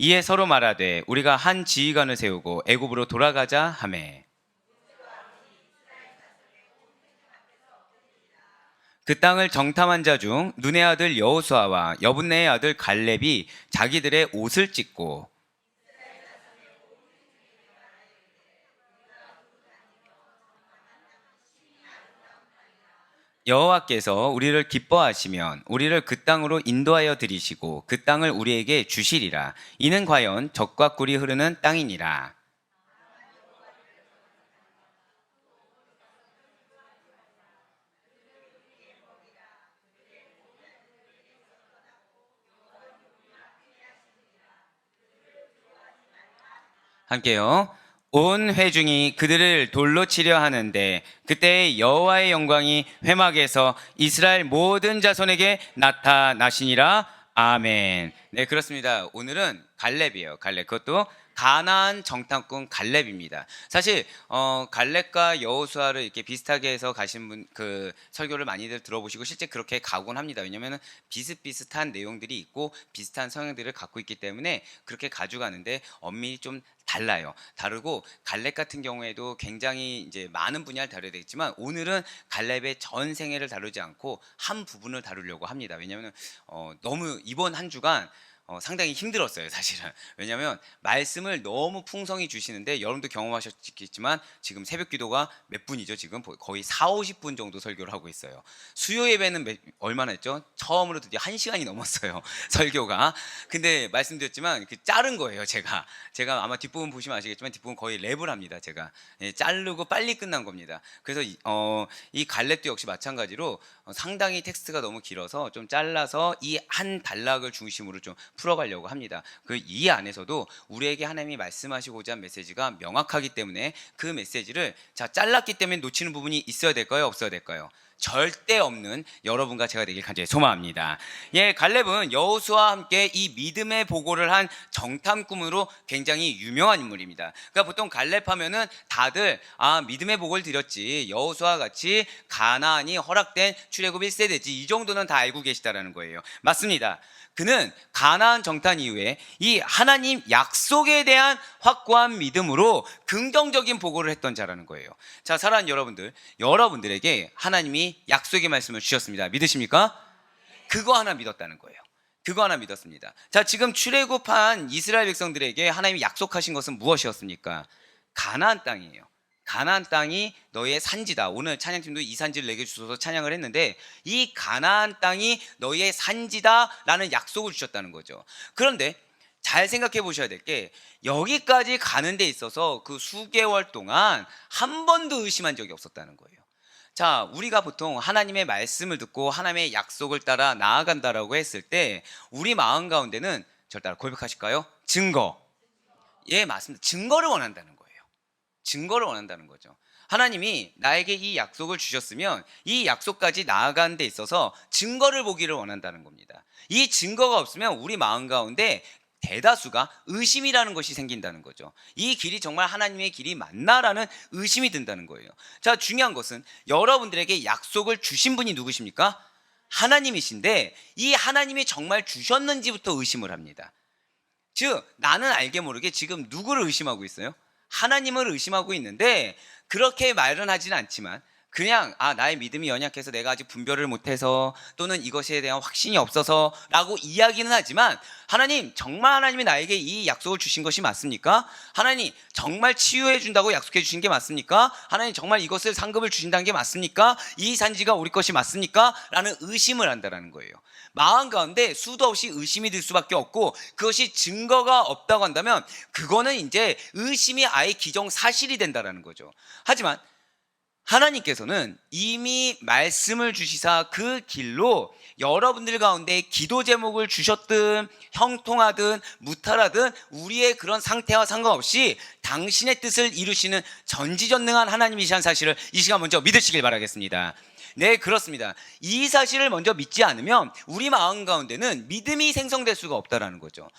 이에 서로 말하되 우리가 한 지휘관을 세우고 애굽으로 돌아가자 하매 그 땅을 정탐한 자 중 눈의 아들 여호수아와 여분네의 아들 갈렙이 자기들의 옷을 찢고 여호와께서 우리를 기뻐하시면 우리를 그 땅으로 인도하여 들이시고 그 땅을 우리에게 주시리라. 이는 과연 젖과 꿀이 흐르는 땅이니라. 함께요. 온 회중이 그들을 돌로 치려 하는데 그때 여호와의 영광이 회막에서 이스라엘 모든 자손에게 나타나시니라. 아멘. 네, 그렇습니다. 오늘은 갈렙이에요. 갈렙. 그것도 가나안 정탐꾼 갈렙입니다. 사실 갈렙과 여호수아를 이렇게 비슷하게 해서 가신 분 그 설교를 많이들 들어보시고 실제 그렇게 가곤 합니다. 왜냐면은 비슷비슷한 내용들이 있고 비슷한 성향들을 갖고 있기 때문에 그렇게 가져가는데 엄밀히 좀 달라요. 다르고 갈렙 같은 경우에도 굉장히 이제 많은 분야를 다뤄야 되겠지만 오늘은 갈렙의 전 생애를 다루지 않고 한 부분을 다루려고 합니다. 왜냐하면 너무 이번 한 주간 상당히 힘들었어요, 사실은. 왜냐하면 말씀을 너무 풍성히 주시는데 여러분도 경험하셨겠지만 지금 새벽 기도가 몇 분이죠? 지금 거의 40-50분 정도 설교를 하고 있어요. 수요 예배는 얼마나 했죠? 처음으로 드디어 1시간이 넘었어요, 설교가. 근데 말씀드렸지만 자른 거예요, 제가 아마 뒷부분 보시면 아시겠지만 뒷부분 거의 랩을 합니다, 제가. 자르고 빨리 끝난 겁니다. 그래서 이 갈렙도 역시 마찬가지로 상당히 텍스트가 너무 길어서 좀 잘라서 이 한 단락을 중심으로 좀 풀어가려고 합니다. 이 안에서도 우리에게 하나님이 말씀하시고자 한 메시지가 명확하기 때문에 그 메시지를 잘랐기 때문에 놓치는 부분이 있어야 될까요? 없어야 될까요? 절대 없는 여러분과 제가 되길 간절히 소망합니다. 예, 갈렙은 여호수아와 함께 이 믿음의 보고를 한 정탐꾼으로 굉장히 유명한 인물입니다. 그러니까 보통 갈렙 하면은 다들 믿음의 보고를 드렸지, 여호수아와 같이 가나안이 허락된 출애굽 1세대지, 이 정도는 다 알고 계시다라는 거예요. 맞습니다. 그는 가나안 정탐 이후에 이 하나님 약속에 대한 확고한 믿음으로 긍정적인 보고를 했던 자라는 거예요. 자, 사랑하는 여러분들, 여러분들에게 하나님이 약속의 말씀을 주셨습니다. 믿으십니까? 그거 하나 믿었다는 거예요. 그거 하나 믿었습니다. 자, 지금 출애굽한 이스라엘 백성들에게 하나님이 약속하신 것은 무엇이었습니까? 가나안 땅이에요. 가나안 땅이 너희의 산지다. 오늘 찬양팀도 이 산지를 내게 주셔서 찬양을 했는데 이 가나안 땅이 너희의 산지다라는 약속을 주셨다는 거죠. 그런데 잘 생각해 보셔야 될 게 여기까지 가는 데 있어서 그 수개월 동안 한 번도 의심한 적이 없었다는 거예요. 자, 우리가 보통 하나님의 말씀을 듣고 하나님의 약속을 따라 나아간다라고 했을 때 우리 마음 가운데는 저를 따라 고백하실까요? 증거. 예, 맞습니다. 증거를 원한다는 거예요. 증거를 원한다는 거죠. 하나님이 나에게 이 약속을 주셨으면 이 약속까지 나아가는 데 있어서 증거를 보기를 원한다는 겁니다. 이 증거가 없으면 우리 마음 가운데 대다수가 의심이라는 것이 생긴다는 거죠. 이 길이 정말 하나님의 길이 맞나라는 의심이 든다는 거예요. 자, 중요한 것은 여러분들에게 약속을 주신 분이 누구십니까? 하나님이신데 이 하나님이 정말 주셨는지부터 의심을 합니다. 즉, 나는 알게 모르게 지금 누구를 의심하고 있어요? 하나님을 의심하고 있는데 그렇게 말은 하진 않지만 그냥 나의 믿음이 연약해서 내가 아직 분별을 못해서 또는 이것에 대한 확신이 없어서 라고 이야기는 하지만 하나님, 정말 하나님이 나에게 이 약속을 주신 것이 맞습니까? 하나님, 정말 치유해 준다고 약속해 주신 게 맞습니까? 하나님, 정말 이것을 상급을 주신다는 게 맞습니까? 이 산지가 우리 것이 맞습니까? 라는 의심을 한다는 거예요. 마음 가운데 수도 없이 의심이 들 수밖에 없고 그것이 증거가 없다고 한다면 그거는 이제 의심이 아예 기정사실이 된다는 거죠. 하지만 하나님께서는 이미 말씀을 주시사 그 길로 여러분들 가운데 기도 제목을 주셨든 형통하든 무탈하든 우리의 그런 상태와 상관없이 당신의 뜻을 이루시는 전지전능한 하나님이시라는 사실을 이 시간 먼저 믿으시길 바라겠습니다. 네, 그렇습니다. 이 사실을 먼저 믿지 않으면 우리 마음 가운데는 믿음이 생성될 수가 없다라는 거죠.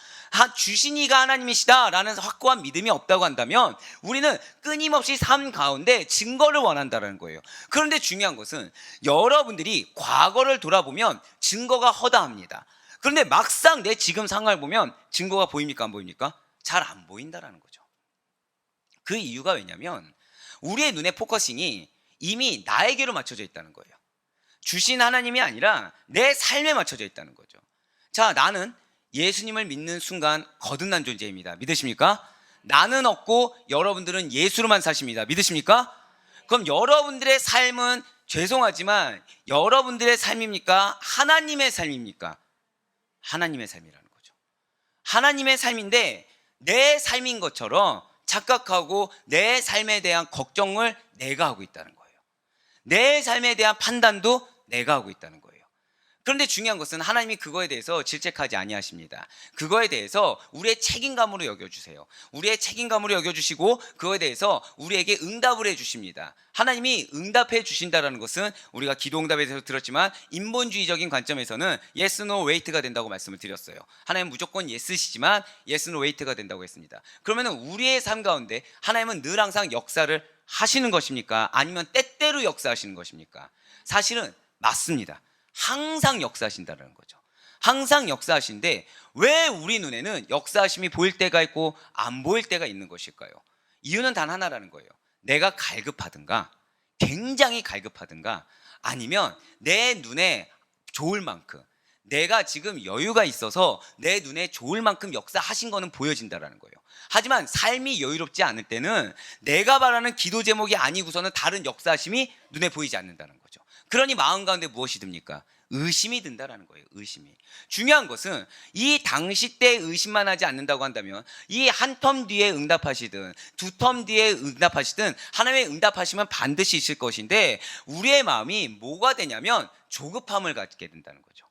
주신 이가 하나님이시다라는 확고한 믿음이 없다고 한다면 우리는 끊임없이 삶 가운데 증거를 원한다는 거예요. 그런데 중요한 것은 여러분들이 과거를 돌아보면 증거가 허다합니다. 그런데 막상 내 지금 상황을 보면 증거가 보입니까? 안 보입니까? 잘 안 보인다라는 거죠. 그 이유가 왜냐면 우리의 눈의 포커싱이 이미 나에게로 맞춰져 있다는 거예요. 주신 하나님이 아니라 내 삶에 맞춰져 있다는 거죠. 자, 나는 예수님을 믿는 순간 거듭난 존재입니다. 믿으십니까? 나는 없고 여러분들은 예수로만 사십니다. 믿으십니까? 그럼 여러분들의 삶은 죄송하지만 여러분들의 삶입니까? 하나님의 삶입니까? 하나님의 삶이라는 거죠. 하나님의 삶인데 내 삶인 것처럼 착각하고 내 삶에 대한 걱정을 내가 하고 있다는 거예요. 내 삶에 대한 판단도 내가 하고 있다는 거예요. 그런데 중요한 것은 하나님이 그거에 대해서 질책하지 아니하십니다. 그거에 대해서 우리의 책임감으로 여겨주세요. 우리의 책임감으로 여겨주시고 그거에 대해서 우리에게 응답을 해주십니다. 하나님이 응답해 주신다는 것은 우리가 기도응답에 대해서 들었지만 인본주의적인 관점에서는 yes, no, wait가 된다고 말씀을 드렸어요. 하나님은 무조건 yes시지만 yes, no, wait가 된다고 했습니다. 그러면 우리의 삶 가운데 하나님은 늘 항상 역사를 하시는 것입니까? 아니면 때때로 역사하시는 것입니까? 사실은 맞습니다. 항상 역사하신다는 거죠. 항상 역사하신데 왜 우리 눈에는 역사하심이 보일 때가 있고 안 보일 때가 있는 것일까요? 이유는 단 하나라는 거예요. 내가 갈급하든가 굉장히 갈급하든가 아니면 내 눈에 좋을 만큼 내가 지금 여유가 있어서 내 눈에 좋을 만큼 역사하신 거는 보여진다라는 거예요. 하지만 삶이 여유롭지 않을 때는 내가 바라는 기도 제목이 아니고서는 다른 역사하심이 눈에 보이지 않는다는 거죠. 그러니 마음 가운데 무엇이 듭니까? 의심이 든다라는 거예요. 의심이. 중요한 것은 이 당시 때 의심만 하지 않는다고 한다면 이 한 텀 뒤에 응답하시든 두 텀 뒤에 응답하시든 하나님의 응답하시면 반드시 있을 것인데 우리의 마음이 뭐가 되냐면 조급함을 갖게 된다는 거죠.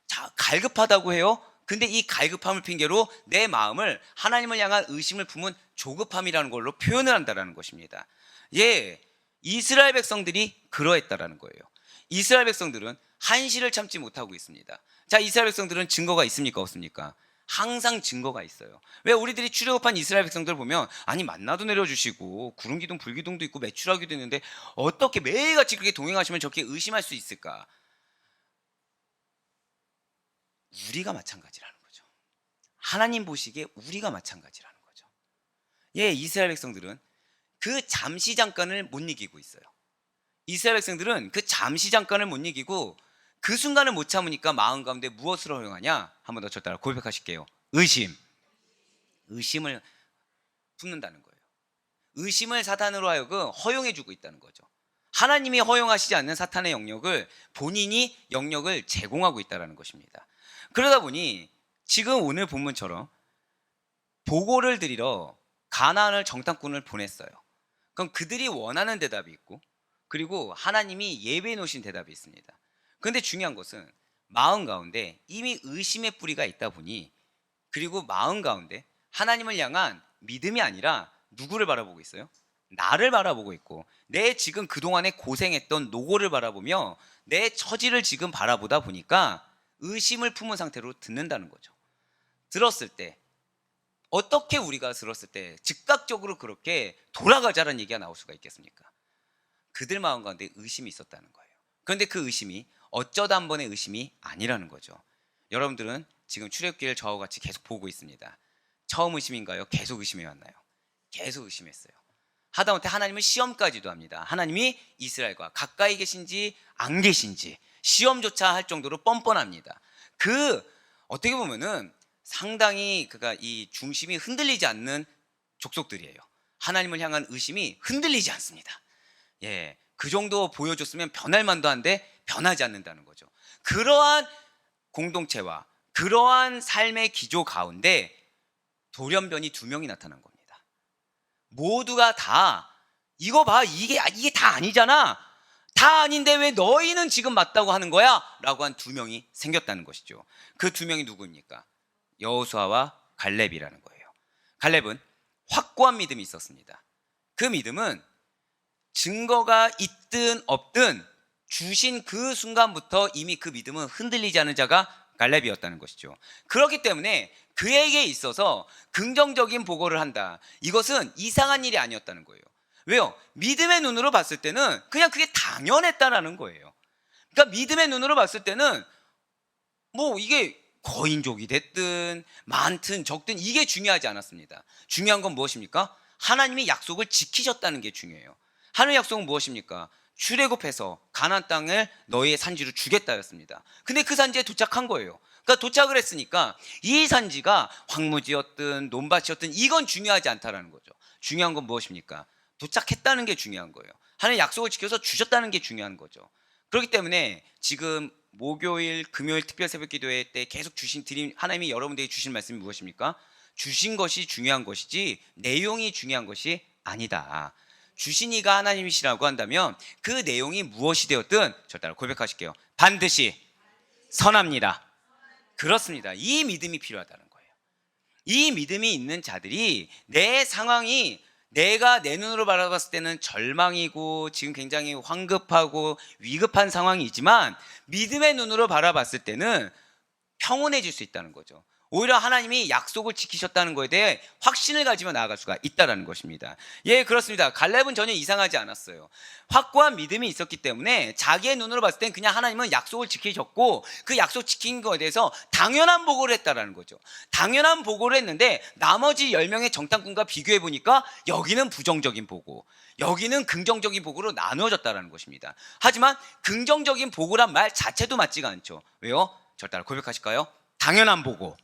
자, 갈급하다고 해요. 근데 이 갈급함을 핑계로 내 마음을 하나님을 향한 의심을 품은 조급함이라는 걸로 표현을 한다는 것입니다. 예, 이스라엘 백성들이 그러했다라는 거예요. 이스라엘 백성들은 한시를 참지 못하고 있습니다. 자, 이스라엘 백성들은 증거가 있습니까? 없습니까? 항상 증거가 있어요. 왜 우리들이 출애굽한 이스라엘 백성들 보면 아니 만나도 내려주시고 구름기둥 불기둥도 있고 메추라기도 있는데 어떻게 매일같이 그렇게 동행하시면 저렇게 의심할 수 있을까? 우리가 마찬가지라는 거죠. 하나님 보시기에 우리가 마찬가지라는 거죠. 예, 이스라엘 백성들은 그 잠시 잠깐을 못 이기고 있어요. 이스라엘 백성들은 그 잠시 잠깐을 못 이기고 그 순간을 못 참으니까 마음 가운데 무엇을 허용하냐? 한 번 더 저 따라 고백하실게요. 의심. 의심을 품는다는 거예요. 의심을 사탄으로 하여금 허용해주고 있다는 거죠. 하나님이 허용하시지 않는 사탄의 영역을 본인이 영역을 제공하고 있다는 것입니다. 그러다 보니 지금 오늘 본문처럼 보고를 드리러 가나안을 정탐꾼을 보냈어요. 그럼 그들이 원하는 대답이 있고 그리고 하나님이 예배해 놓으신 대답이 있습니다. 그런데 중요한 것은 마음 가운데 이미 의심의 뿌리가 있다 보니 그리고 마음 가운데 하나님을 향한 믿음이 아니라 누구를 바라보고 있어요? 나를 바라보고 있고 내 지금 그동안에 고생했던 노고를 바라보며 내 처지를 지금 바라보다 보니까 의심을 품은 상태로 듣는다는 거죠. 들었을 때 어떻게 우리가 들었을 때 즉각적으로 그렇게 돌아가자라는 얘기가 나올 수가 있겠습니까? 그들 마음 가운데 의심이 있었다는 거예요. 그런데 그 의심이 어쩌다 한 번의 의심이 아니라는 거죠. 여러분들은 지금 출애굽기를 저와 같이 계속 보고 있습니다. 처음 의심인가요? 계속 의심해왔나요? 계속 의심했어요. 하다못해 하나님은 시험까지도 합니다. 하나님이 이스라엘과 가까이 계신지 안 계신지 시험조차 할 정도로 뻔뻔합니다. 어떻게 보면은 상당히 그가 이 중심이 흔들리지 않는 족속들이에요. 하나님을 향한 의심이 흔들리지 않습니다. 예, 그 정도 보여줬으면 변할 만도 한데 변하지 않는다는 거죠. 그러한 공동체와 그러한 삶의 기조 가운데 돌연변이 두 명이 나타난 겁니다. 모두가 다 이거 봐, 이게 다 아니잖아. 다 아닌데 왜 너희는 지금 맞다고 하는 거야? 라고 한 두 명이 생겼다는 것이죠. 그 두 명이 누구입니까? 여호수아와 갈렙이라는 거예요. 갈렙은 확고한 믿음이 있었습니다. 그 믿음은 증거가 있든 없든 주신 그 순간부터 이미 그 믿음은 흔들리지 않은 자가 갈렙이었다는 것이죠. 그렇기 때문에 그에게 있어서 긍정적인 보고를 한다. 이것은 이상한 일이 아니었다는 거예요. 왜요? 믿음의 눈으로 봤을 때는 그냥 그게 당연했다라는 거예요. 그러니까 믿음의 눈으로 봤을 때는 뭐 이게 거인족이 됐든 많든 적든 이게 중요하지 않았습니다. 중요한 건 무엇입니까? 하나님이 약속을 지키셨다는 게 중요해요. 하나님의 약속은 무엇입니까? 출애굽해서 가나안 땅을 너희의 산지로 주겠다였습니다. 근데 그 산지에 도착한 거예요. 그러니까 도착을 했으니까 이 산지가 황무지였든 논밭이었든 이건 중요하지 않다라는 거죠. 중요한 건 무엇입니까? 도착했다는 게 중요한 거예요. 하나님 약속을 지켜서 주셨다는 게 중요한 거죠. 그렇기 때문에 지금 목요일, 금요일 특별 새벽 기도회 때 계속 드린 하나님이 여러분들에게 주신 말씀이 무엇입니까? 주신 것이 중요한 것이지 내용이 중요한 것이 아니다. 주신 이가 하나님이시라고 한다면 그 내용이 무엇이 되었든 저 따라 고백하실게요. 반드시 선합니다. 그렇습니다. 이 믿음이 필요하다는 거예요. 이 믿음이 있는 자들이 내 상황이 내가 내 눈으로 바라봤을 때는 절망이고 지금 굉장히 황급하고 위급한 상황이지만 믿음의 눈으로 바라봤을 때는 평온해질 수 있다는 거죠. 오히려 하나님이 약속을 지키셨다는 것에 대해 확신을 가지며 나아갈 수가 있다는 것입니다. 예, 그렇습니다. 갈렙은 전혀 이상하지 않았어요. 확고한 믿음이 있었기 때문에 자기의 눈으로 봤을 땐 그냥 하나님은 약속을 지키셨고 그 약속 지킨 것에 대해서 당연한 보고를 했다는 거죠. 당연한 보고를 했는데 나머지 10명의 정탐꾼과 비교해 보니까 여기는 부정적인 보고, 여기는 긍정적인 보고로 나누어졌다는 것입니다. 하지만 긍정적인 보고란 말 자체도 맞지가 않죠. 왜요? 저 따라 고백하실까요? 당연한 보고.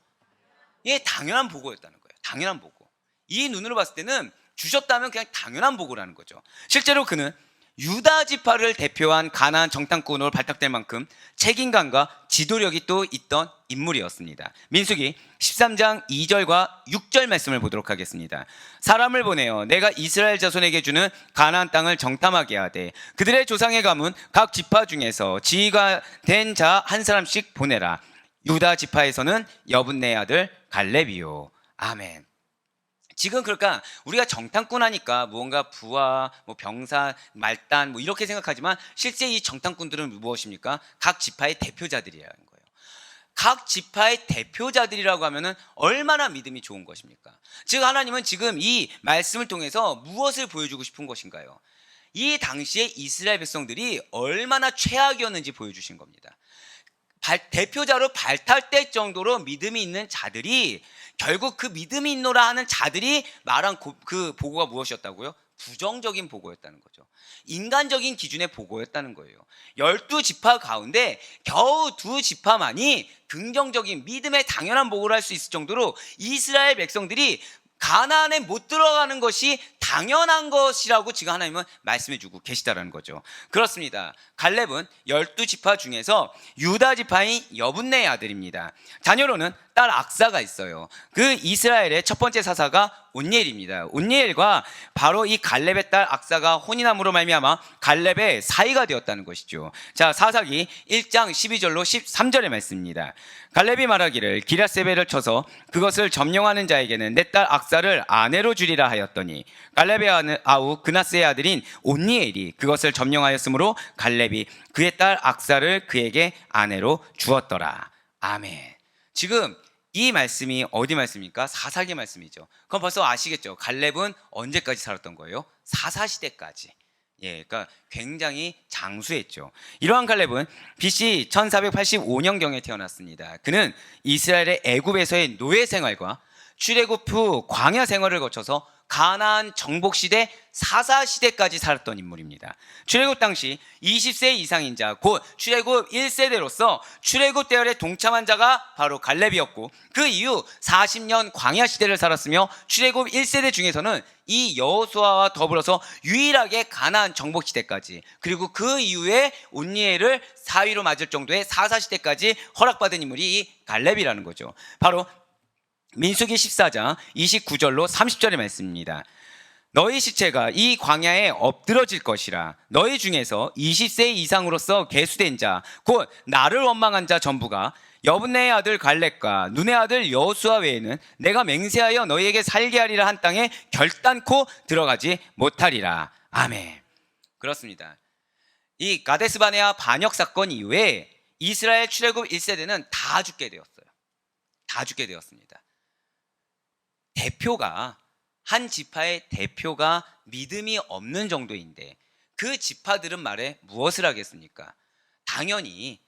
예, 당연한 보고였다는 거예요. 당연한 보고. 이 눈으로 봤을 때는 주셨다면 그냥 당연한 보고라는 거죠. 실제로 그는 유다 지파를 대표한 가나안 정탐꾼으로 발탁될 만큼 책임감과 지도력이 또 있던 인물이었습니다. 민수기 13장 2절과 6절 말씀을 보도록 하겠습니다. 사람을 보내어 내가 이스라엘 자손에게 주는 가나안 땅을 정탐하게 하되 그들의 조상의 가문 각 지파 중에서 지위가 된 자 한 사람씩 보내라. 유다 지파에서는 여분네 아들 갈렙이요. 아멘. 지금 그러니까 우리가 정탐꾼 하니까 무언가 부하, 병사, 말단 이렇게 생각하지만 실제 이 정탐꾼들은 무엇입니까? 각 지파의 대표자들이라는 거예요. 각 지파의 대표자들이라고 하면은 얼마나 믿음이 좋은 것입니까? 즉 하나님은 지금 이 말씀을 통해서 무엇을 보여주고 싶은 것인가요? 이 당시에 이스라엘 백성들이 얼마나 최악이었는지 보여주신 겁니다. 대표자로 발탁될 정도로 믿음이 있는 자들이 결국 그 믿음이 있노라 하는 자들이 말한 그 보고가 무엇이었다고요? 부정적인 보고였다는 거죠. 인간적인 기준의 보고였다는 거예요. 12지파 가운데 겨우 2지파만이 긍정적인 믿음의 당연한 보고를 할 수 있을 정도로 이스라엘 백성들이 가나안에 못 들어가는 것이 당연한 것이라고 지금 하나님은 말씀해 주고 계시다라는 거죠. 그렇습니다. 갈렙은 12지파 중에서 유다 지파인 여분네의 아들입니다. 자녀로는 딸 악사가 있어요. 그 이스라엘의 첫 번째 사사가 온니엘입니다. 온니엘과 바로 이 갈렙의 딸 악사가 혼인함으로 말미암아 갈렙의 사이가 되었다는 것이죠. 자, 사사기 1장 12절로 13절의 말씀입니다. 갈렙이 말하기를 기럇세벨을 쳐서 그것을 점령하는 자에게는 내 딸 악사를 아내로 주리라 하였더니 갈렙의 아우 그나스의 아들인 온니엘이 그것을 점령하였으므로 갈렙이 그의 딸 악사를 그에게 아내로 주었더라. 아멘. 지금 이 말씀이 어디 말씀입니까? 사사기 말씀이죠. 그럼 벌써 아시겠죠? 갈렙은 언제까지 살았던 거예요? 사사시대까지. 예, 그러니까 굉장히 장수했죠. 이러한 갈렙은 BC 1485년경에 태어났습니다. 그는 이스라엘의 애굽에서의 노예 생활과 출애굽 후 광야 생활을 거쳐서 가나안 정복 시대 사사 시대까지 살았던 인물입니다. 출애굽 당시 20세 이상인 자, 곧 출애굽 1세대로서 출애굽 대열에 동참한 자가 바로 갈렙이었고 그 이후 40년 광야 시대를 살았으며 출애굽 1세대 중에서는 이 여호수아와 더불어서 유일하게 가나안 정복 시대까지 그리고 그 이후에 온니엘을 사위로 맞을 정도의 사사 시대까지 허락받은 인물이 이 갈렙이라는 거죠. 바로 민수기 14장 29절로 30절의 말씀입니다. 너희 시체가 이 광야에 엎드러질 것이라. 너희 중에서 20세 이상으로서 계수된 자, 곧 나를 원망한 자 전부가 여분네의 아들 갈렙과 눈의 아들 여호수아 외에는 내가 맹세하여 너희에게 살게 하리라 한 땅에 결단코 들어가지 못하리라. 아멘. 그렇습니다. 이 가데스바네아 반역 사건 이후에 이스라엘 출애굽 1세대는 다 죽게 되었어요. 다 죽게 되었습니다. 대표가 한 지파의 대표가 믿음이 없는 정도인데 그 지파들은 말에 무엇을 하겠습니까? 당연히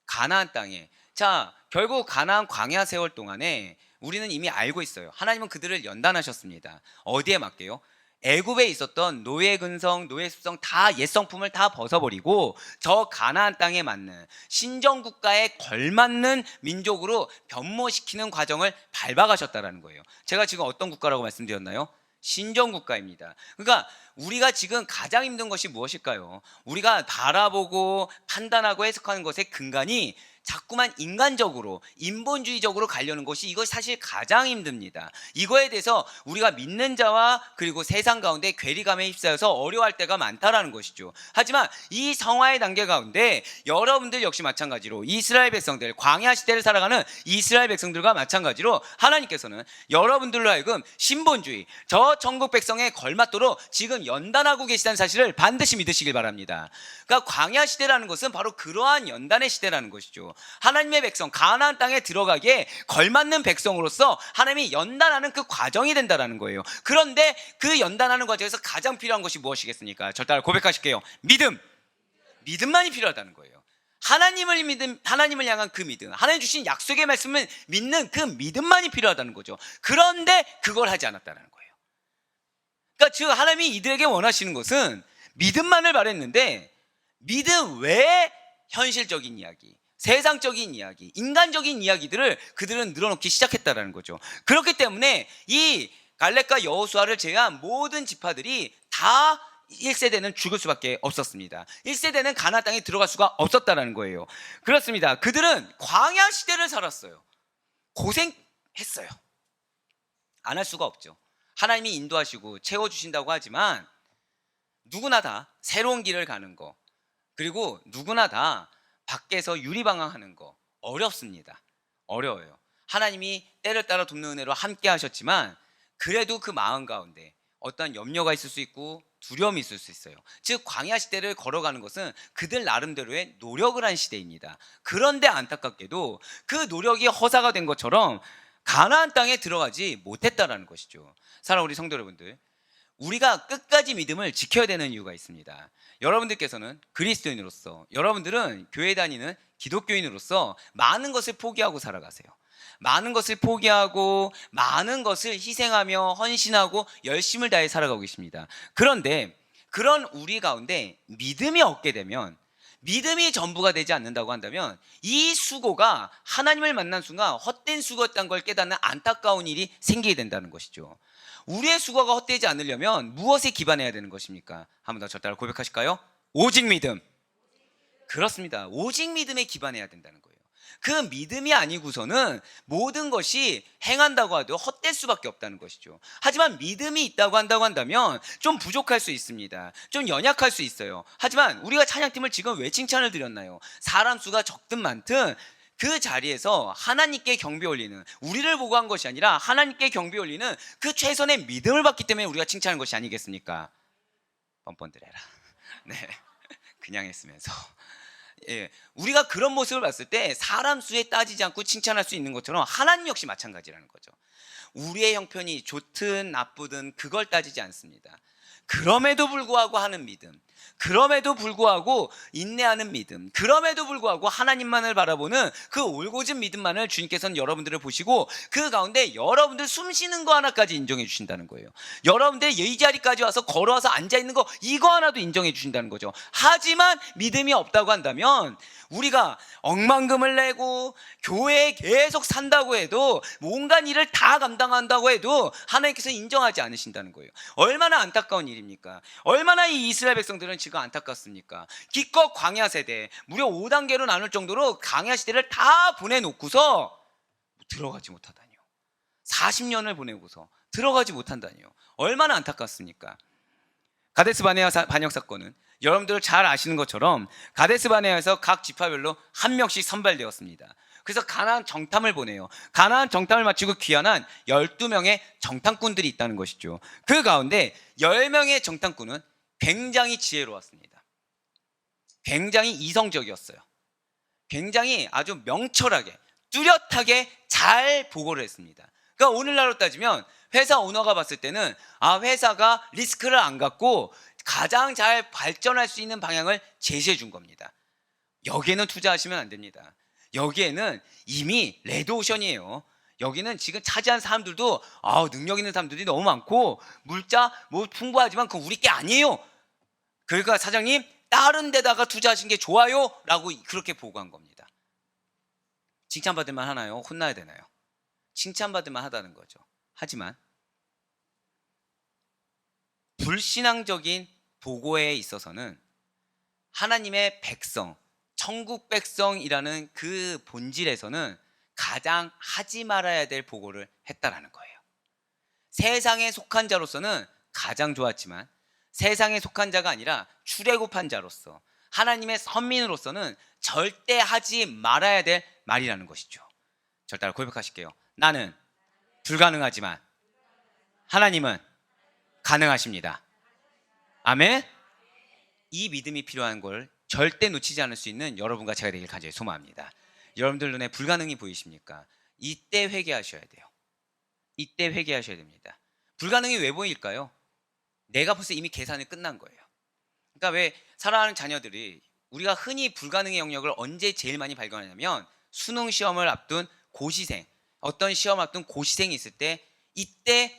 가나안 땅에 자, 결국 가나안 광야 세월 동안에 우리는 이미 알고 있어요. 하나님은 그들을 연단하셨습니다. 어디에 맞게요? 애굽에 있었던 노예 근성, 노예 습성 다 옛 성품을 다 벗어버리고 저 가나안 땅에 맞는 신정 국가에 걸맞는 민족으로 변모시키는 과정을 밟아가셨다라는 거예요. 제가 지금 어떤 국가라고 말씀드렸나요? 신정 국가입니다. 그러니까 우리가 지금 가장 힘든 것이 무엇일까요? 우리가 바라보고 판단하고 해석하는 것의 근간이 자꾸만 인간적으로 인본주의적으로 가려는 것이 이것이 사실 가장 힘듭니다. 이거에 대해서 우리가 믿는 자와 그리고 세상 가운데 괴리감에 휩싸여서 어려워할 때가 많다라는 것이죠. 하지만 이 성화의 단계 가운데 여러분들 역시 마찬가지로 이스라엘 백성들, 광야 시대를 살아가는 이스라엘 백성들과 마찬가지로 하나님께서는 여러분들로 하여금 신본주의, 저 천국 백성에 걸맞도록 지금 연단하고 계시다는 사실을 반드시 믿으시길 바랍니다. 그러니까 광야 시대라는 것은 바로 그러한 연단의 시대라는 것이죠. 하나님의 백성, 가나안 땅에 들어가기에 걸맞는 백성으로서 하나님이 연단하는 그 과정이 된다는 거예요. 그런데 그 연단하는 과정에서 가장 필요한 것이 무엇이겠습니까? 저 따라 고백하실게요. 믿음. 믿음만이 필요하다는 거예요. 하나님을 향한 그 믿음, 하나님 주신 약속의 말씀을 믿는 그 믿음만이 필요하다는 거죠. 그런데 그걸 하지 않았다는 거예요. 그러니까 즉 하나님이 이들에게 원하시는 것은 믿음만을 바랬는데 믿음 외에 현실적인 이야기, 세상적인 이야기, 인간적인 이야기들을 그들은 늘어놓기 시작했다는 거죠. 그렇기 때문에 이 갈렙과 여호수아를 제외한 모든 지파들이 다 1세대는 죽을 수밖에 없었습니다. 1세대는 가나안 땅에 들어갈 수가 없었다는 거예요. 그렇습니다. 그들은 광야 시대를 살았어요. 고생했어요. 안 할 수가 없죠. 하나님이 인도하시고 채워주신다고 하지만 누구나 다 새로운 길을 가는 거, 그리고 누구나 다 밖에서 유리방황하는 거 어렵습니다. 어려워요. 하나님이 때를 따라 돕는 은혜로 함께 하셨지만 그래도 그 마음 가운데 어떤 염려가 있을 수 있고 두려움이 있을 수 있어요. 즉 광야 시대를 걸어가는 것은 그들 나름대로의 노력을 한 시대입니다. 그런데 안타깝게도 그 노력이 허사가 된 것처럼 가나안 땅에 들어가지 못했다라는 것이죠. 사랑하는 우리 성도 여러분들, 우리가 끝까지 믿음을 지켜야 되는 이유가 있습니다. 여러분들께서는 그리스도인으로서, 여러분들은 교회 다니는 기독교인으로서 많은 것을 포기하고 살아가세요. 많은 것을 포기하고 많은 것을 희생하며 헌신하고 열심을 다해 살아가고 계십니다. 그런데 그런 우리 가운데 믿음이 없게 되면, 믿음이 전부가 되지 않는다고 한다면 이 수고가 하나님을 만난 순간 헛된 수고였다는 걸 깨닫는 안타까운 일이 생기게 된다는 것이죠. 우리의 수고가 헛되지 않으려면 무엇에 기반해야 되는 것입니까? 한 번 더 저 따라 고백하실까요? 오직 믿음. 그렇습니다. 오직 믿음에 기반해야 된다는 거예요. 그 믿음이 아니고서는 모든 것이 행한다고 해도 헛될 수밖에 없다는 것이죠. 하지만 믿음이 있다고 한다면 좀 부족할 수 있습니다. 좀 연약할 수 있어요. 하지만 우리가 찬양팀을 지금 왜 칭찬을 드렸나요? 사람 수가 적든 많든 그 자리에서 하나님께 경배 올리는, 우리를 보고 한 것이 아니라 하나님께 경배 올리는 그 최선의 믿음을 받기 때문에 우리가 칭찬한 것이 아니겠습니까? 뻔뻔들해라. 네, 그냥 했으면서. 예, 우리가 그런 모습을 봤을 때 사람 수에 따지지 않고 칭찬할 수 있는 것처럼 하나님 역시 마찬가지라는 거죠. 우리의 형편이 좋든 나쁘든 그걸 따지지 않습니다. 그럼에도 불구하고 하는 믿음, 그럼에도 불구하고 인내하는 믿음, 그럼에도 불구하고 하나님만을 바라보는 그 올곧은 믿음만을 주님께서는 여러분들을 보시고 그 가운데 여러분들 숨 쉬는 거 하나까지 인정해 주신다는 거예요. 여러분들 이 자리까지 와서 걸어와서 앉아있는 거 이거 하나도 인정해 주신다는 거죠. 하지만 믿음이 없다고 한다면 우리가 억만금을 내고 교회에 계속 산다고 해도 온갖 일을 다 감당한다고 해도 하나님께서 인정하지 않으신다는 거예요. 얼마나 안타까운 일입니까? 얼마나 이 이스라엘 백성들은 지금 안타깝습니까? 기껏 광야 세대 무려 5단계로 나눌 정도로 광야 시대를 다 보내놓고서 들어가지 못하다니요. 40년을 보내고서 들어가지 못한다니요. 얼마나 안타깝습니까? 가데스 바네아 반역 사건은 여러분들 잘 아시는 것처럼 가데스 바네아에서 각 지파별로 한 명씩 선발되었습니다. 그래서 가나안 정탐을 보내요. 가나안 정탐을 마치고 귀환한 12명의 정탐꾼들이 있다는 것이죠. 그 가운데 10명의 정탐꾼은 굉장히 지혜로웠습니다. 굉장히 이성적이었어요. 굉장히 아주 명철하게 뚜렷하게 잘 보고를 했습니다. 그러니까 오늘날로 따지면 회사 오너가 봤을 때는 회사가 리스크를 안 갖고 가장 잘 발전할 수 있는 방향을 제시해 준 겁니다. 여기에는 투자하시면 안 됩니다. 여기에는 이미 레드오션이에요. 여기는 지금 차지한 사람들도 능력 있는 사람들이 너무 많고 물자 뭐 풍부하지만 그건 우리 게 아니에요. 그러니까 사장님 다른 데다가 투자하신 게 좋아요 라고 그렇게 보고한 겁니다. 칭찬받을 만 하나요? 혼나야 되나요? 칭찬받을 만 하다는 거죠. 하지만 불신앙적인 보고에 있어서는 하나님의 백성, 천국 백성이라는 그 본질에서는 가장 하지 말아야 될 보고를 했다라는 거예요. 세상에 속한 자로서는 가장 좋았지만 세상에 속한 자가 아니라 출애굽한 자로서 하나님의 선민으로서는 절대 하지 말아야 될 말이라는 것이죠. 저를 따라 고백하실게요. 나는 불가능하지만 하나님은 가능하십니다. 아멘. 이 믿음이 필요한 걸 절대 놓치지 않을 수 있는 여러분과 제가 되길 간절히 소망합니다. 여러분들 눈에 불가능이 보이십니까? 이때 회개하셔야 돼요. 이때 회개하셔야 됩니다. 불가능이 왜 보일까요? 내가 벌써 이미 계산이 끝난 거예요. 그러니까 왜 사랑하는 자녀들이 우리가 흔히 불가능의 영역을 언제 제일 많이 발견하냐면 수능 시험을 앞둔 고시생, 어떤 시험 앞둔 고시생이 있을 때 이때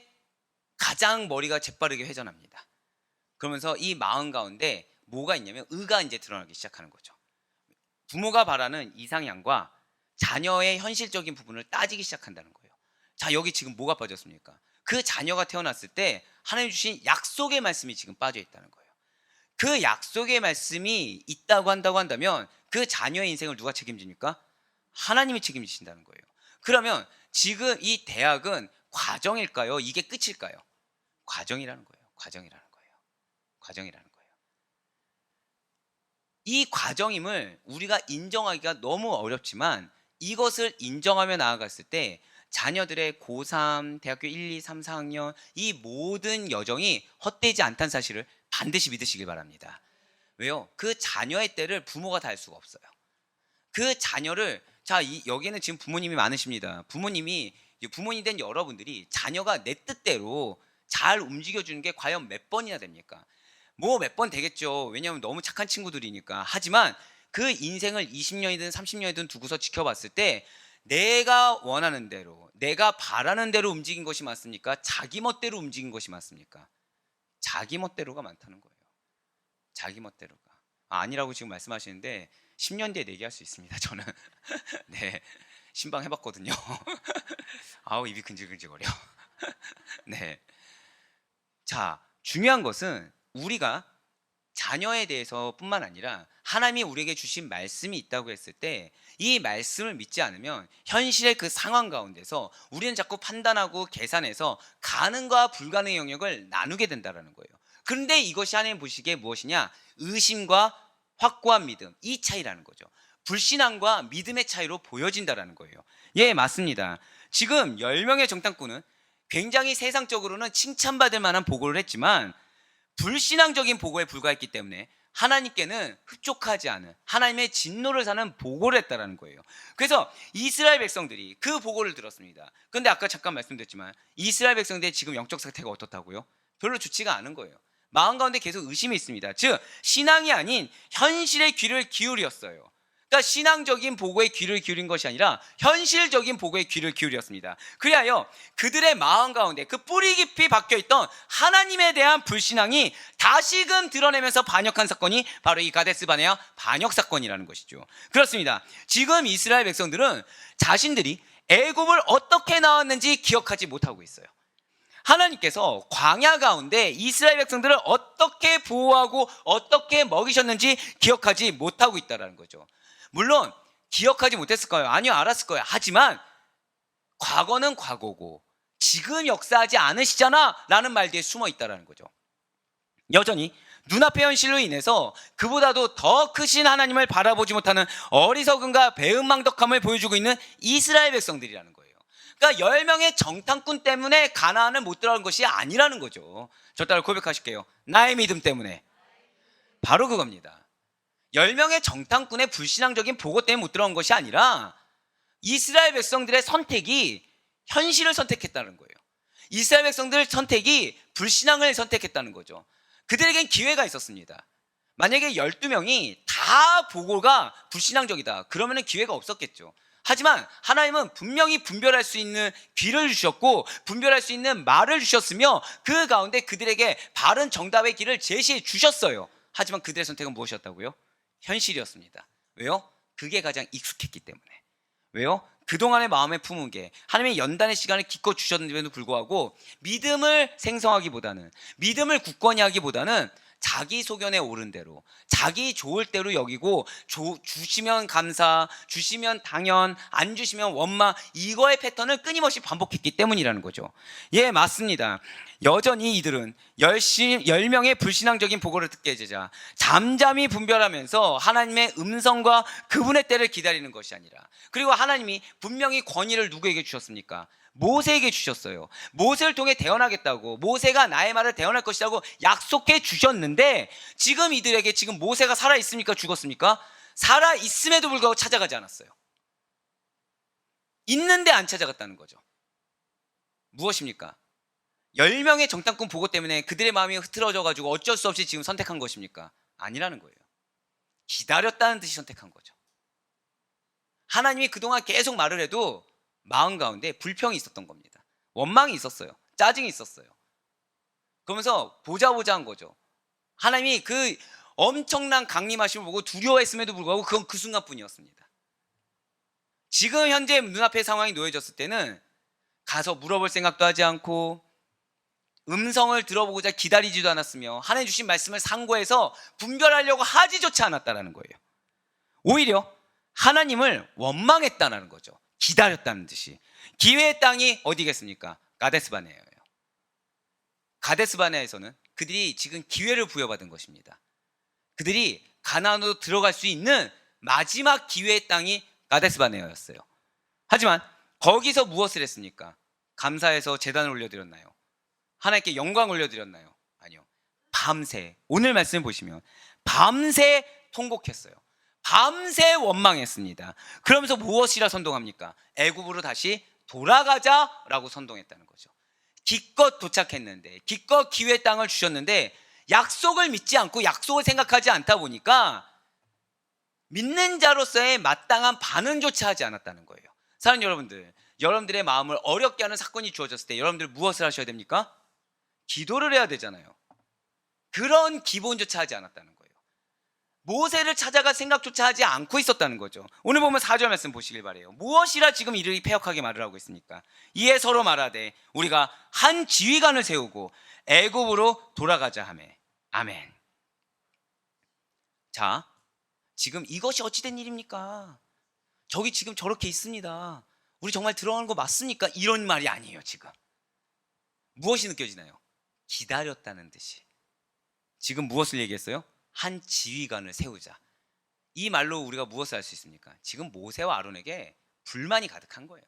가장 머리가 재빠르게 회전합니다. 그러면서 이 마음 가운데 뭐가 있냐면 의가 이제 드러나기 시작하는 거죠. 부모가 바라는 이상향과 자녀의 현실적인 부분을 따지기 시작한다는 거예요. 자, 여기 지금 뭐가 빠졌습니까? 그 자녀가 태어났을 때 하나님 주신 약속의 말씀이 지금 빠져 있다는 거예요. 그 약속의 말씀이 있다고 한다면 그 자녀의 인생을 누가 책임집니까? 하나님이 책임지신다는 거예요. 그러면 지금 이 대학은 과정일까요? 이게 끝일까요? 과정이라는 거예요. 과정이라는 거예요. 과정이라는 거예요. 이 과정임을 우리가 인정하기가 너무 어렵지만 이것을 인정하며 나아갔을 때 자녀들의 고3, 대학교 1, 2, 3, 4학년 이 모든 여정이 헛되지 않다는 사실을 반드시 믿으시길 바랍니다. 왜요? 그 자녀의 때를 부모가 다 할 수가 없어요. 그 자녀를 여기에는 지금 부모님이 많으십니다. 부모님 된 여러분들이 자녀가 내 뜻대로 잘 움직여주는 게 과연 몇 번이나 됩니까? 뭐 몇 번 되겠죠. 왜냐하면 너무 착한 친구들이니까. 하지만 그 인생을 20년이든 30년이든 두고서 지켜봤을 때 내가 원하는 대로, 내가 바라는 대로 움직인 것이 맞습니까? 자기 멋대로 움직인 것이 맞습니까? 자기 멋대로가 많다는 거예요. 자기 멋대로가. 아니라고 지금 말씀하시는데 10년 뒤에 내기할 수 있습니다. 저는 네, 신방 해봤거든요. 아우 입이 근질근질거려. 네. 자, 중요한 것은 우리가 자녀에 대해서 뿐만 아니라 하나님이 우리에게 주신 말씀이 있다고 했을 때 이 말씀을 믿지 않으면 현실의 그 상황 가운데서 우리는 자꾸 판단하고 계산해서 가능과 불가능의 영역을 나누게 된다는 거예요. 그런데 이것이 하나님 보시기에 무엇이냐? 의심과 확고한 믿음, 이 차이라는 거죠. 불신앙과 믿음의 차이로 보여진다는 거예요. 예, 맞습니다. 지금 10명의 정탐꾼은 굉장히 세상적으로는 칭찬받을 만한 보고를 했지만 불신앙적인 보고에 불과했기 때문에 하나님께는 흡족하지 않은 하나님의 진노를 사는 보고를 했다는 거예요. 그래서 이스라엘 백성들이 그 보고를 들었습니다. 그런데 아까 잠깐 말씀드렸지만 이스라엘 백성들의 지금 영적 상태가 어떻다고요? 별로 좋지가 않은 거예요. 마음 가운데 계속 의심이 있습니다. 즉 신앙이 아닌 현실의 귀를 기울였어요. 그러니까 신앙적인 보고에 귀를 기울인 것이 아니라 현실적인 보고에 귀를 기울였습니다. 그리하여 그들의 마음 가운데 그 뿌리 깊이 박혀있던 하나님에 대한 불신앙이 다시금 드러내면서 반역한 사건이 바로 이 가데스 바네아 반역 사건이라는 것이죠. 그렇습니다. 지금 이스라엘 백성들은 자신들이 애굽을 어떻게 나왔는지 기억하지 못하고 있어요. 하나님께서 광야 가운데 이스라엘 백성들을 어떻게 보호하고 어떻게 먹이셨는지 기억하지 못하고 있다는 거죠. 물론 기억하지 못했을 거예요. 아니요, 알았을 거예요. 하지만 과거는 과거고 지금 역사하지 않으시잖아 라는 말 뒤에 숨어 있다는 거죠. 여전히 눈앞의 현실로 인해서 그보다도 더 크신 하나님을 바라보지 못하는 어리석음과 배은망덕함을 보여주고 있는 이스라엘 백성들이라는 거예요. 그러니까 10명의 정탐꾼 때문에 가나안을 못 들어간 것이 아니라는 거죠. 저 따라 고백하실게요. 나의 믿음 때문에. 바로 그겁니다. 10명의 정탐꾼의 불신앙적인 보고 때문에 못 들어간 것이 아니라 이스라엘 백성들의 선택이 현실을 선택했다는 거예요. 이스라엘 백성들 선택이 불신앙을 선택했다는 거죠. 그들에겐 기회가 있었습니다. 만약에 12명이 다 다 보고가 불신앙적이다. 그러면은 기회가 없었겠죠. 하지만 하나님은 분명히 분별할 수 있는 귀를 주셨고 분별할 수 있는 말을 주셨으며 그 가운데 그들에게 바른 정답의 길을 제시해 주셨어요. 하지만 그들의 선택은 무엇이었다고요? 현실이었습니다. 왜요? 그게 가장 익숙했기 때문에. 왜요? 그동안의 마음에 품은 게 하나님의 연단의 시간을 기껏 주셨는데도 불구하고 믿음을 생성하기보다는, 믿음을 굳건히 하기보다는 자기 소견에 오른 대로, 자기 좋을 대로 여기고, 주시면 감사, 주시면 당연, 안 주시면 원망, 이거의 패턴을 끊임없이 반복했기 때문이라는 거죠. 예, 맞습니다. 여전히 이들은 10명의 불신앙적인 보고를 듣게 되자 잠잠히 분별하면서 하나님의 음성과 그분의 때를 기다리는 것이 아니라, 그리고 하나님이 분명히 권위를 누구에게 주셨습니까? 모세에게 주셨어요. 모세를 통해 대언하겠다고, 모세가 나의 말을 대언할 것이라고 약속해 주셨는데, 지금 이들에게 지금 모세가 살아있습니까? 죽었습니까? 살아있음에도 불구하고 찾아가지 않았어요. 있는데 안 찾아갔다는 거죠. 무엇입니까? 10명의 정탐꾼 보고 때문에 그들의 마음이 흐트러져가지고 어쩔 수 없이 지금 선택한 것입니까? 아니라는 거예요. 기다렸다는 듯이 선택한 거죠. 하나님이 그동안 계속 말을 해도 마음 가운데 불평이 있었던 겁니다. 원망이 있었어요. 짜증이 있었어요. 그러면서 보자 한 거죠. 하나님이 그 엄청난 강림하심을 보고 두려워했음에도 불구하고 그건 그 순간뿐이었습니다. 지금 현재 눈앞의 상황이 놓여졌을 때는 가서 물어볼 생각도 하지 않고 음성을 들어보고자 기다리지도 않았으며 하나님 주신 말씀을 상고해서 분별하려고 하지조차 않았다는 거예요. 오히려 하나님을 원망했다는 거죠. 기다렸다는 듯이. 기회의 땅이 어디겠습니까? 가데스바네아예요. 가데스바네아에서는 그들이 지금 기회를 부여받은 것입니다. 그들이 가나안으로 들어갈 수 있는 마지막 기회의 땅이 가데스바네아였어요. 하지만 거기서 무엇을 했습니까? 감사해서 제단을 올려드렸나요? 하나님께 영광 올려드렸나요? 아니요. 밤새, 오늘 말씀을 보시면 밤새 통곡했어요. 밤새 원망했습니다. 그러면서 무엇이라 선동합니까? 애굽으로 다시 돌아가자라고 선동했다는 거죠. 기껏 도착했는데, 기껏 기회 땅을 주셨는데 약속을 믿지 않고 약속을 생각하지 않다 보니까 믿는 자로서의 마땅한 반응조차 하지 않았다는 거예요. 사랑하는 여러분들, 여러분들의 마음을 어렵게 하는 사건이 주어졌을 때 여러분들 무엇을 하셔야 됩니까? 기도를 해야 되잖아요. 그런 기본조차 하지 않았다는 거예요. 모세를 찾아갈 생각조차 하지 않고 있었다는 거죠. 오늘 보면 4절 말씀 보시길 바라요. 무엇이라 지금 이들이 패역하게 말을 하고 있습니까? 이에 서로 말하되 우리가 한 지휘관을 세우고 애굽으로 돌아가자 하매. 아멘. 자, 지금 이것이 어찌된 일입니까? 저기 지금 저렇게 있습니다. 우리 정말 들어가는 거 맞습니까? 이런 말이 아니에요. 지금 무엇이 느껴지나요? 기다렸다는 듯이. 지금 무엇을 얘기했어요? 한 지휘관을 세우자. 이 말로 우리가 무엇을 할 수 있습니까? 지금 모세와 아론에게 불만이 가득한 거예요.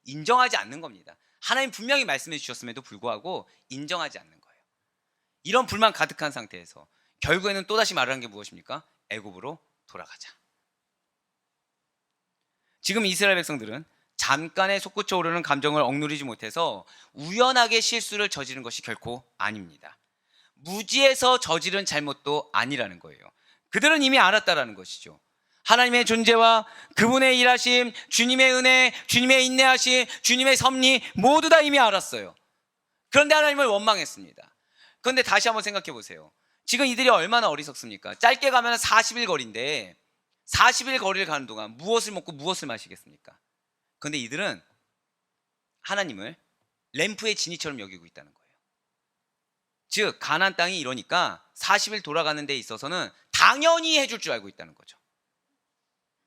인정하지 않는 겁니다. 하나님 분명히 말씀해 주셨음에도 불구하고 인정하지 않는 거예요. 이런 불만 가득한 상태에서 결국에는 또다시 말을 한 게 무엇입니까? 애굽으로 돌아가자. 지금 이스라엘 백성들은 잠깐의 솟구쳐 오르는 감정을 억누르지 못해서 우연하게 실수를 저지른 것이 결코 아닙니다. 무지해서 저지른 잘못도 아니라는 거예요. 그들은 이미 알았다라는 것이죠. 하나님의 존재와 그분의 일하심, 주님의 은혜, 주님의 인내하심, 주님의 섭리 모두 다 이미 알았어요. 그런데 하나님을 원망했습니다. 그런데 다시 한번 생각해 보세요. 지금 이들이 얼마나 어리석습니까? 짧게 가면 40일 거리인데 40일 거리를 가는 동안 무엇을 먹고 무엇을 마시겠습니까? 그런데 이들은 하나님을 램프의 진이처럼 여기고 있다는 거예요. 즉 가나안 땅이 이러니까 40일 돌아가는 데 있어서는 당연히 해줄 줄 알고 있다는 거죠.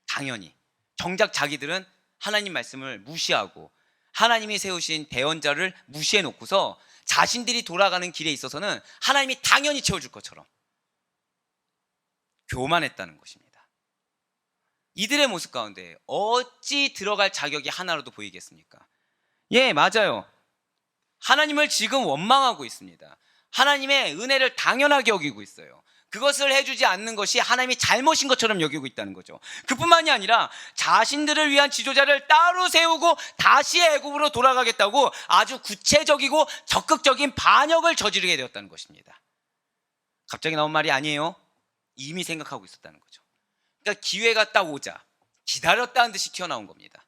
당연히. 정작 자기들은 하나님 말씀을 무시하고 하나님이 세우신 대언자를 무시해 놓고서 자신들이 돌아가는 길에 있어서는 하나님이 당연히 채워줄 것처럼 교만했다는 것입니다. 이들의 모습 가운데 어찌 들어갈 자격이 하나로도 보이겠습니까? 예, 맞아요. 하나님을 지금 원망하고 있습니다. 하나님의 은혜를 당연하게 여기고 있어요. 그것을 해주지 않는 것이 하나님이 잘못인 것처럼 여기고 있다는 거죠. 그뿐만이 아니라 자신들을 위한 지도자를 따로 세우고 다시 애굽으로 돌아가겠다고 아주 구체적이고 적극적인 반역을 저지르게 되었다는 것입니다. 갑자기 나온 말이 아니에요. 이미 생각하고 있었다는 거죠. 그러니까 기회가 딱 오자 기다렸다는 듯이 튀어나온 겁니다.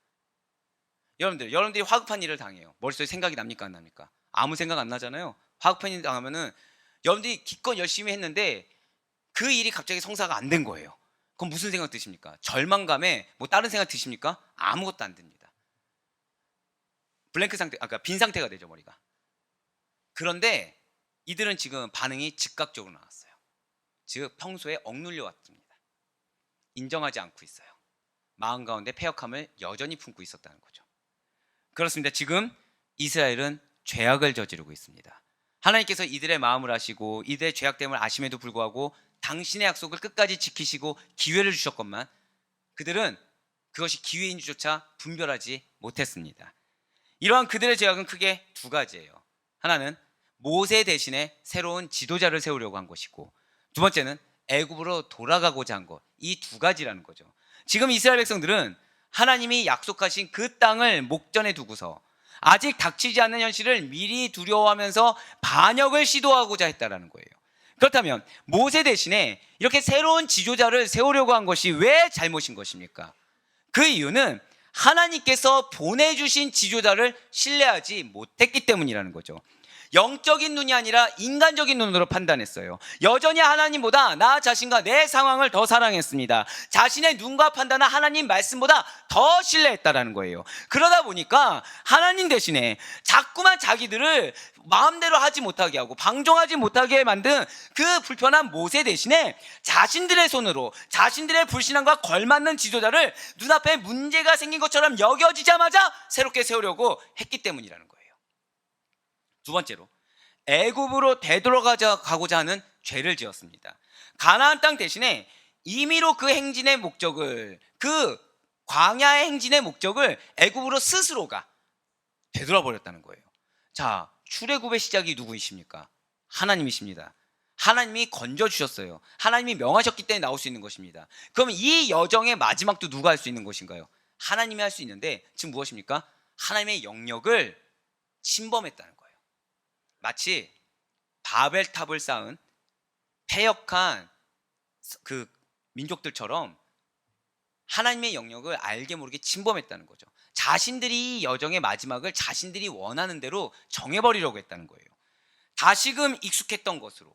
여러분들이 화급한 일을 당해요. 머릿속에 생각이 납니까 안 납니까? 아무 생각 안 나잖아요. 화급한 일 당하면은 여러분들이 기껏 열심히 했는데 그 일이 갑자기 성사가 안 된 거예요. 그럼 무슨 생각 드십니까? 절망감에 뭐 다른 생각 드십니까? 아무것도 안 듭니다. 블랭크 상태, 아까 빈 상태가 되죠, 머리가. 그런데 이들은 지금 반응이 즉각적으로 나왔어요. 즉 평소에 억눌려 왔습니다. 인정하지 않고 있어요. 마음 가운데 패역함을 여전히 품고 있었다는 거죠. 그렇습니다. 지금 이스라엘은 죄악을 저지르고 있습니다. 하나님께서 이들의 마음을 아시고 이들의 죄악됨을 아심에도 불구하고 당신의 약속을 끝까지 지키시고 기회를 주셨건만 그들은 그것이 기회인 줄조차 분별하지 못했습니다. 이러한 그들의 죄악은 크게 두 가지예요. 하나는 모세 대신에 새로운 지도자를 세우려고 한 것이고, 두 번째는 애굽으로 돌아가고자 한 것. 이 두 가지라는 거죠. 지금 이스라엘 백성들은 하나님이 약속하신 그 땅을 목전에 두고서 아직 닥치지 않는 현실을 미리 두려워하면서 반역을 시도하고자 했다라는 거예요. 그렇다면 모세 대신에 이렇게 새로운 지도자를 세우려고 한 것이 왜 잘못인 것입니까? 그 이유는 하나님께서 보내주신 지도자를 신뢰하지 못했기 때문이라는 거죠. 영적인 눈이 아니라 인간적인 눈으로 판단했어요. 여전히 하나님보다 나 자신과 내 상황을 더 사랑했습니다. 자신의 눈과 판단은 하나님 말씀보다 더 신뢰했다라는 거예요. 그러다 보니까 하나님 대신에 자꾸만 자기들을 마음대로 하지 못하게 하고 방종하지 못하게 만든 그 불편한 모세 대신에 자신들의 손으로 자신들의 불신앙과 걸맞는 지도자를 눈앞에 문제가 생긴 것처럼 여겨지자마자 새롭게 세우려고 했기 때문이라는 거예요. 두 번째로 애굽으로 되돌아가고자 하는 죄를 지었습니다. 가나안 땅 대신에 임의로 그 행진의 목적을, 그 광야의 행진의 목적을 애굽으로 스스로가 되돌아버렸다는 거예요. 자, 출애굽의 시작이 누구이십니까? 하나님이십니다. 하나님이 건져주셨어요. 하나님이 명하셨기 때문에 나올 수 있는 것입니다. 그럼 이 여정의 마지막도 누가 할 수 있는 것인가요? 하나님이 할 수 있는데 지금 무엇입니까? 하나님의 영역을 침범했다는 거예요. 마치 바벨탑을 쌓은 패역한 그 민족들처럼 하나님의 영역을 알게 모르게 침범했다는 거죠. 자신들이 이 여정의 마지막을 자신들이 원하는 대로 정해버리려고 했다는 거예요. 다시금 익숙했던 것으로,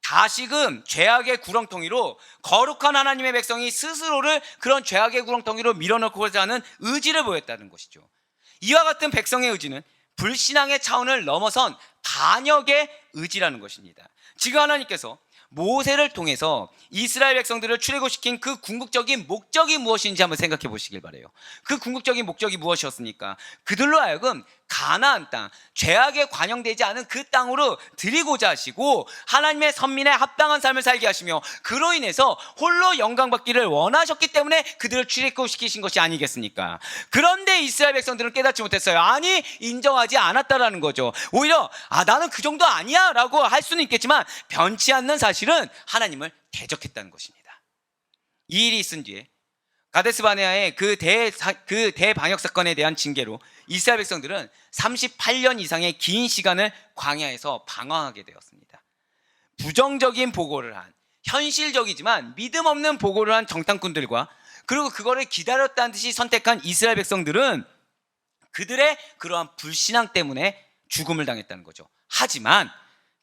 다시금 죄악의 구렁텅이로 거룩한 하나님의 백성이 스스로를 그런 죄악의 구렁텅이로 밀어넣고자 하는 의지를 보였다는 것이죠. 이와 같은 백성의 의지는 불신앙의 차원을 넘어선 반역의 의지라는 것입니다. 지금 하나님께서 모세를 통해서 이스라엘 백성들을 출애굽시킨 그 궁극적인 목적이 무엇인지 한번 생각해 보시길 바라요. 그 궁극적인 목적이 무엇이었습니까? 그들로 하여금 가나안 땅, 죄악에 관영되지 않은 그 땅으로 드리고자 하시고 하나님의 선민의 합당한 삶을 살게 하시며 그로 인해서 홀로 영광받기를 원하셨기 때문에 그들을 출애굽시키신 것이 아니겠습니까? 그런데 이스라엘 백성들은 깨닫지 못했어요. 아니, 인정하지 않았다라는 거죠. 오히려 나는 그 정도 아니야 라고 할 수는 있겠지만 변치 않는 사실은 하나님을 대적했다는 것입니다. 이 일이 있은 뒤에 가데스 바네아의 그 대방역 사건에 대한 징계로 이스라엘 백성들은 38년 이상의 긴 시간을 광야에서 방황하게 되었습니다. 부정적인 보고를 한, 현실적이지만 믿음 없는 보고를 한 정탐꾼들과 그리고 그거를 기다렸다는 듯이 선택한 이스라엘 백성들은 그들의 그러한 불신앙 때문에 죽음을 당했다는 거죠. 하지만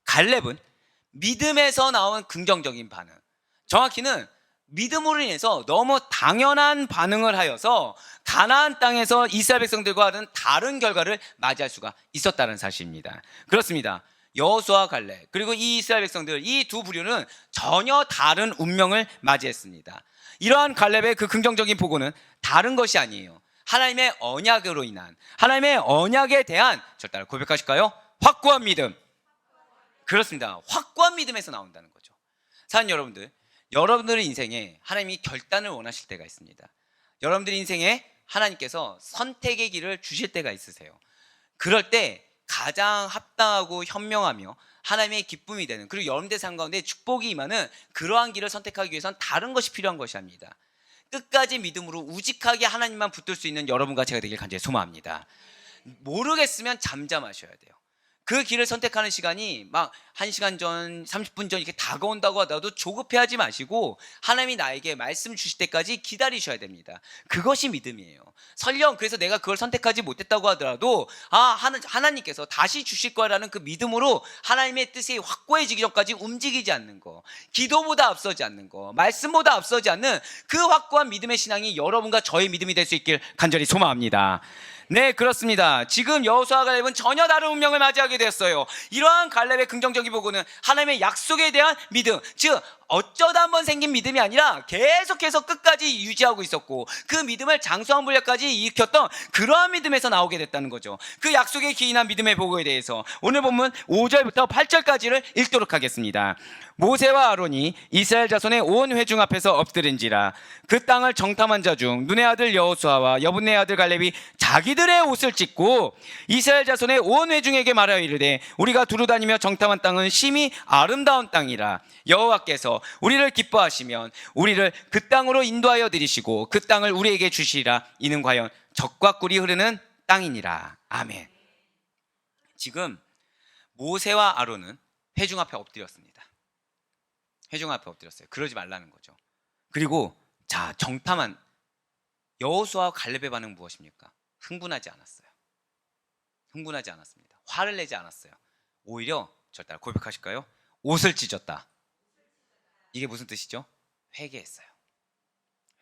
갈렙은 믿음에서 나온 긍정적인 반응, 정확히는 믿음으로 인해서 너무 당연한 반응을 하여서 가나안 땅에서 이스라엘 백성들과는 다른 결과를 맞이할 수가 있었다는 사실입니다. 그렇습니다. 여호수아와 갈렙 그리고 이 이스라엘 백성들, 이 두 부류는 전혀 다른 운명을 맞이했습니다. 이러한 갈렙의 그 긍정적인 보고는 다른 것이 아니에요. 하나님의 언약으로 인한, 하나님의 언약에 대한, 절 따라 고백하실까요? 확고한 믿음. 그렇습니다. 확고한 믿음에서 나온다는 거죠. 사랑하는 여러분들, 여러분들의 인생에 하나님이 결단을 원하실 때가 있습니다. 여러분들의 인생에 하나님께서 선택의 길을 주실 때가 있으세요. 그럴 때 가장 합당하고 현명하며 하나님의 기쁨이 되는, 그리고 여러분들의 삶 가운데 축복이 임하는 그러한 길을 선택하기 위해서는 다른 것이 필요한 것이 아닙니다. 끝까지 믿음으로 우직하게 하나님만 붙들 수 있는 여러분과 제가 되길 간절히 소망합니다. 모르겠으면 잠잠하셔야 돼요. 그 길을 선택하는 시간이 막 1시간 전, 30분 전 이렇게 다가온다고 하더라도 조급해하지 마시고 하나님이 나에게 말씀 주실 때까지 기다리셔야 됩니다. 그것이 믿음이에요. 설령 그래서 내가 그걸 선택하지 못했다고 하더라도 하나님께서 다시 주실 거라는 그 믿음으로 하나님의 뜻이 확고해지기 전까지 움직이지 않는 거, 기도보다 앞서지 않는 거, 말씀보다 앞서지 않는 그 확고한 믿음의 신앙이 여러분과 저의 믿음이 될 수 있길 간절히 소망합니다. 네, 그렇습니다. 지금 여호수아와 갈렙은 전혀 다른 운명을 맞이하게 되었어요. 이러한 갈렙의 긍정적인 보고는 하나님의 약속에 대한 믿음, 즉 어쩌다 한번 생긴 믿음이 아니라 계속해서 끝까지 유지하고 있었고 그 믿음을 장수한 분야까지 일으켰던 그러한 믿음에서 나오게 됐다는 거죠. 그 약속에 기인한 믿음의 보고에 대해서 오늘 본문 5절부터 8절까지를 읽도록 하겠습니다. 모세와 아론이 이스라엘 자손의 온 회중 앞에서 엎드린지라 그 땅을 정탐한 자 중 눈의 아들 여호수아와 여분의 아들 갈렙이 자기들의 옷을 찢고 이스라엘 자손의 온 회중에게 말하여 이르되 우리가 두루다니며 정탐한 땅은 심히 아름다운 땅이라 여호와께서 우리를 기뻐하시면 우리를 그 땅으로 인도하여 들이시고 그 땅을 우리에게 주시리라. 이는 과연 젖과 꿀이 흐르는 땅이니라. 아멘. 지금 모세와 아론은 회중 앞에 엎드렸습니다. 회중 앞에 엎드렸어요. 그러지 말라는 거죠. 그리고 자, 정탐한 여호수아와 갈렙의 반응은 무엇입니까? 흥분하지 않았어요. 흥분하지 않았습니다. 화를 내지 않았어요. 오히려 절 따라 고백하실까요? 옷을 찢었다. 이게 무슨 뜻이죠? 회개했어요.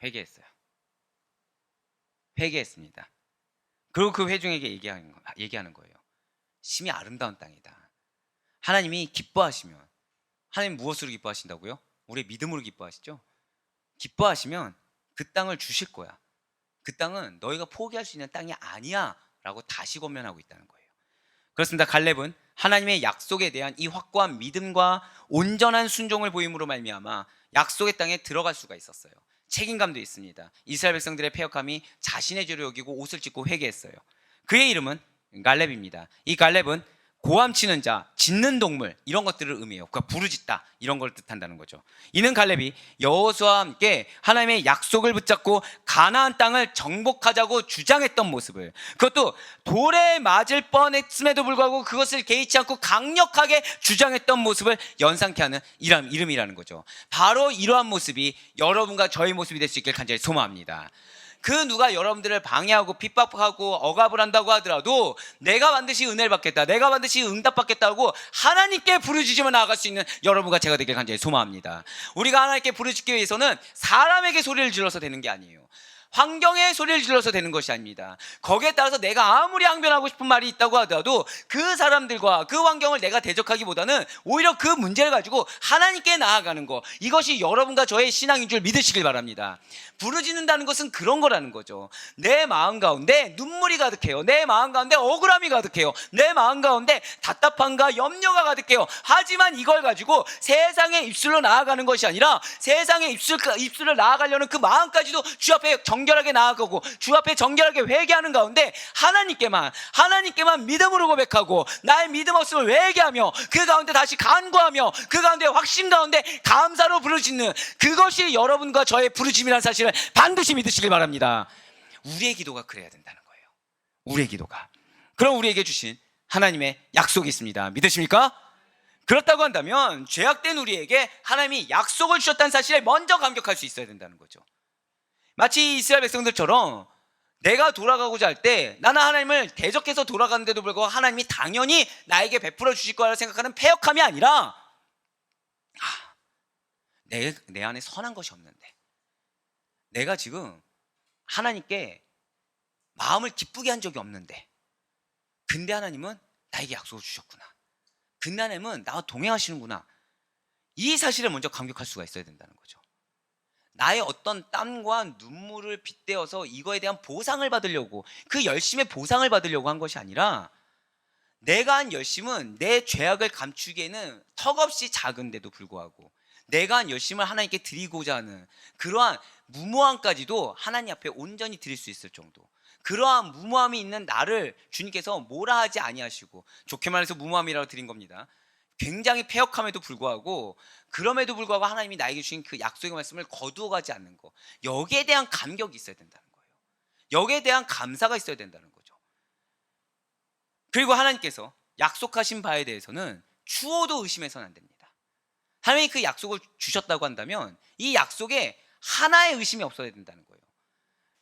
회개했어요. 회개했습니다. 그리고 그 회중에게 얘기하는 거예요. 심히 아름다운 땅이다. 하나님이 기뻐하시면, 하나님 무엇으로 기뻐하신다고요? 우리의 믿음으로 기뻐하시죠? 기뻐하시면 그 땅을 주실 거야. 그 땅은 너희가 포기할 수 있는 땅이 아니야 라고 다시 권면하고 있다는 거예요. 그렇습니다. 갈렙은 하나님의 약속에 대한 이 확고한 믿음과 온전한 순종을 보임으로 말미암아 약속의 땅에 들어갈 수가 있었어요. 책임감도 있습니다. 이스라엘 백성들의 패역함이 자신의 죄로 여기고 옷을 찢고 회개했어요. 그의 이름은 갈렙입니다. 이 갈렙은 고함 치는 자, 짖는 동물 이런 것들을 의미해요. 그러니까 부르짖다 이런 걸 뜻한다는 거죠. 이는 갈렙이 여호수아와 함께 하나님의 약속을 붙잡고 가나안 땅을 정복하자고 주장했던 모습을, 그것도 돌에 맞을 뻔했음에도 불구하고 그것을 개의치 않고 강력하게 주장했던 모습을 연상케 하는 이름이라는 거죠. 바로 이러한 모습이 여러분과 저의 모습이 될 수 있길 간절히 소망합니다. 그 누가 여러분들을 방해하고 핍박하고 억압을 한다고 하더라도 내가 반드시 은혜를 받겠다, 내가 반드시 응답받겠다고 하나님께 부르짖으며 나아갈 수 있는 여러분과 제가 되길 간절히 소망합니다. 우리가 하나님께 부르짖기 위해서는 사람에게 소리를 질러서 되는 게 아니에요. 환경에 소리를 질러서 되는 것이 아닙니다. 거기에 따라서 내가 아무리 항변하고 싶은 말이 있다고 하더라도 그 사람들과 그 환경을 내가 대적하기보다는 오히려 그 문제를 가지고 하나님께 나아가는 것, 이것이 여러분과 저의 신앙인 줄 믿으시길 바랍니다. 부르짖는다는 것은 그런 거라는 거죠. 내 마음 가운데 눈물이 가득해요. 내 마음 가운데 억울함이 가득해요. 내 마음 가운데 답답함과 염려가 가득해요. 하지만 이걸 가지고 세상의 입술로 나아가는 것이 아니라 세상의 입술을 나아가려는 그 마음까지도 주 앞에 정결하게 나아가고 주 앞에 정결하게 회개하는 가운데 하나님께만 믿음으로 고백하고 나의 믿음 없음을 회개하며 그 가운데 다시 간구하며 그 가운데 확신 가운데 감사로 부르짖는 그것이 여러분과 저의 부르짖음이라는 사실을 반드시 믿으시길 바랍니다. 우리의 기도가 그래야 된다는 거예요. 우리의 기도가. 그럼 우리에게 주신 하나님의 약속이 있습니다. 믿으십니까? 그렇다고 한다면 죄악된 우리에게 하나님이 약속을 주셨다는 사실에 먼저 감격할 수 있어야 된다는 거죠. 마치 이스라엘 백성들처럼 내가 돌아가고자 할 때 나는 하나님을 대적해서 돌아가는데도 불구하고 하나님이 당연히 나에게 베풀어 주실 거라고 생각하는 패역함이 아니라 내 안에 선한 것이 없는데 내가 지금 하나님께 마음을 기쁘게 한 적이 없는데 근데 하나님은 나에게 약속을 주셨구나. 근데 하나님은 나와 동행하시는구나. 이 사실에 먼저 감격할 수가 있어야 된다는 거죠. 나의 어떤 땀과 눈물을 빗대어서 이거에 대한 보상을 받으려고, 그 열심의 보상을 받으려고 한 것이 아니라 내가 한 열심은 내 죄악을 감추기에는 턱없이 작은데도 불구하고 내가 한 열심을 하나님께 드리고자 하는 그러한 무모함까지도 하나님 앞에 온전히 드릴 수 있을 정도, 그러한 무모함이 있는 나를 주님께서 뭐라 하지 아니하시고, 좋게 말해서 무모함이라고 드린 겁니다. 굉장히 패역함에도 불구하고, 그럼에도 불구하고 하나님이 나에게 주신 그 약속의 말씀을 거두어가지 않는 것, 여기에 대한 감격이 있어야 된다는 거예요. 여기에 대한 감사가 있어야 된다는 거죠. 그리고 하나님께서 약속하신 바에 대해서는 추호도 의심해서는 안 됩니다. 하나님이 그 약속을 주셨다고 한다면 이 약속에 하나의 의심이 없어야 된다는 거예요.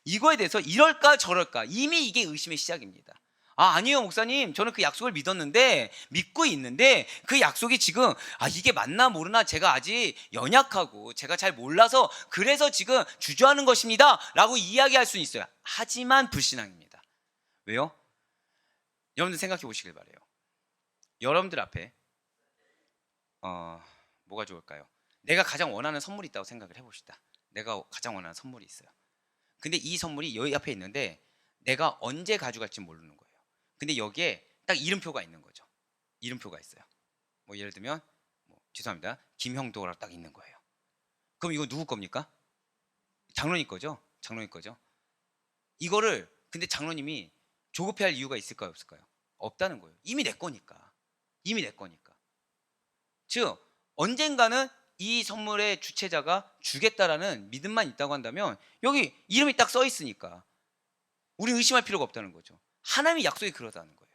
이거에 대해서 이럴까 저럴까 이미 이게 의심의 시작입니다. 아니요 목사님, 저는 그 약속을 믿고 있는데 그 약속이 지금 이게 맞나 모르나 제가 아직 연약하고 제가 잘 몰라서 그래서 지금 주저하는 것입니다 라고 이야기할 수는 있어요. 하지만 불신앙입니다. 왜요? 여러분들 생각해 보시길 바라요. 여러분들 앞에 뭐가 좋을까요? 내가 가장 원하는 선물이 있다고 생각을 해봅시다. 내가 가장 원하는 선물이 있어요. 근데 이 선물이 여기 앞에 있는데 내가 언제 가져갈지 모르는 거예요. 근데 여기에 딱 이름표가 있는 거죠. 이름표가 있어요. 뭐 예를 들면 죄송합니다, 김형도라고 딱 있는 거예요. 그럼 이거 누구 겁니까? 장로님 거죠? 장로님 거죠? 이거를 근데 장로님이 조급해할 이유가 있을까요, 없을까요? 없다는 거예요. 이미 내 거니까. 이미 내 거니까. 즉 언젠가는 이 선물의 주체자가 주겠다라는 믿음만 있다고 한다면 여기 이름이 딱 써 있으니까 우리 의심할 필요가 없다는 거죠. 하나님의 약속이 그러다는 거예요.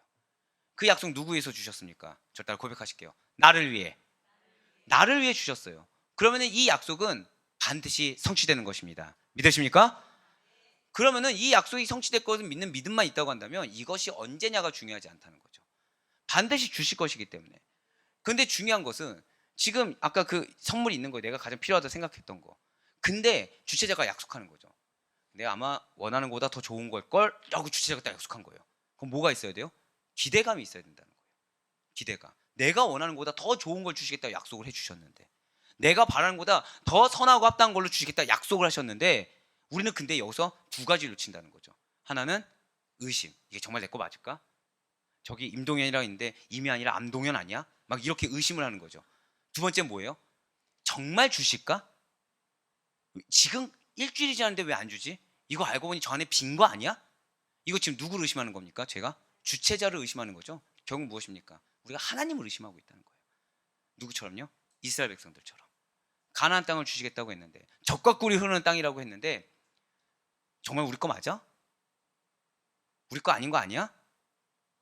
그 약속 누구 위해서 주셨습니까? 저 따라 고백하실게요. 나를 위해 주셨어요. 그러면 이 약속은 반드시 성취되는 것입니다. 믿으십니까? 그러면은 이 약속이 성취될 것을 믿는 믿음만 있다고 한다면 이것이 언제냐가 중요하지 않다는 거죠. 반드시 주실 것이기 때문에. 근데 중요한 것은 지금 아까 그 선물이 있는 거예요. 내가 가장 필요하다고 생각했던 거. 근데 주체자가 약속하는 거죠. 내가 아마 원하는 것보다 더 좋은 걸걸 라고 주체자가 딱 약속한 거예요. 그럼 뭐가 있어야 돼요? 기대감이 있어야 된다는 거예요. 기대감. 내가 원하는 것보다 더 좋은 걸 주시겠다고 약속을 해주셨는데, 내가 바라는 것보다 더 선하고 합당한 걸로 주시겠다고 약속을 하셨는데, 우리는 근데 여기서 두 가지를 놓친다는 거죠. 하나는 의심. 이게 정말 내 거 맞을까? 저기 임동현이라고 있는데 임이 아니라 암동현 아니야? 막 이렇게 의심을 하는 거죠. 두 번째 뭐예요? 정말 주실까? 지금 일주일이 지났는데 왜 안 주지? 이거 알고 보니 저 안에 빈 거 아니야? 이거 지금 누구를 의심하는 겁니까? 제가? 주체자를 의심하는 거죠. 결국 무엇입니까? 우리가 하나님을 의심하고 있다는 거예요. 누구처럼요? 이스라엘 백성들처럼. 가나안 땅을 주시겠다고 했는데, 젖과 꿀이 흐르는 땅이라고 했는데 정말 우리 거 맞아? 우리 거 아닌 거 아니야?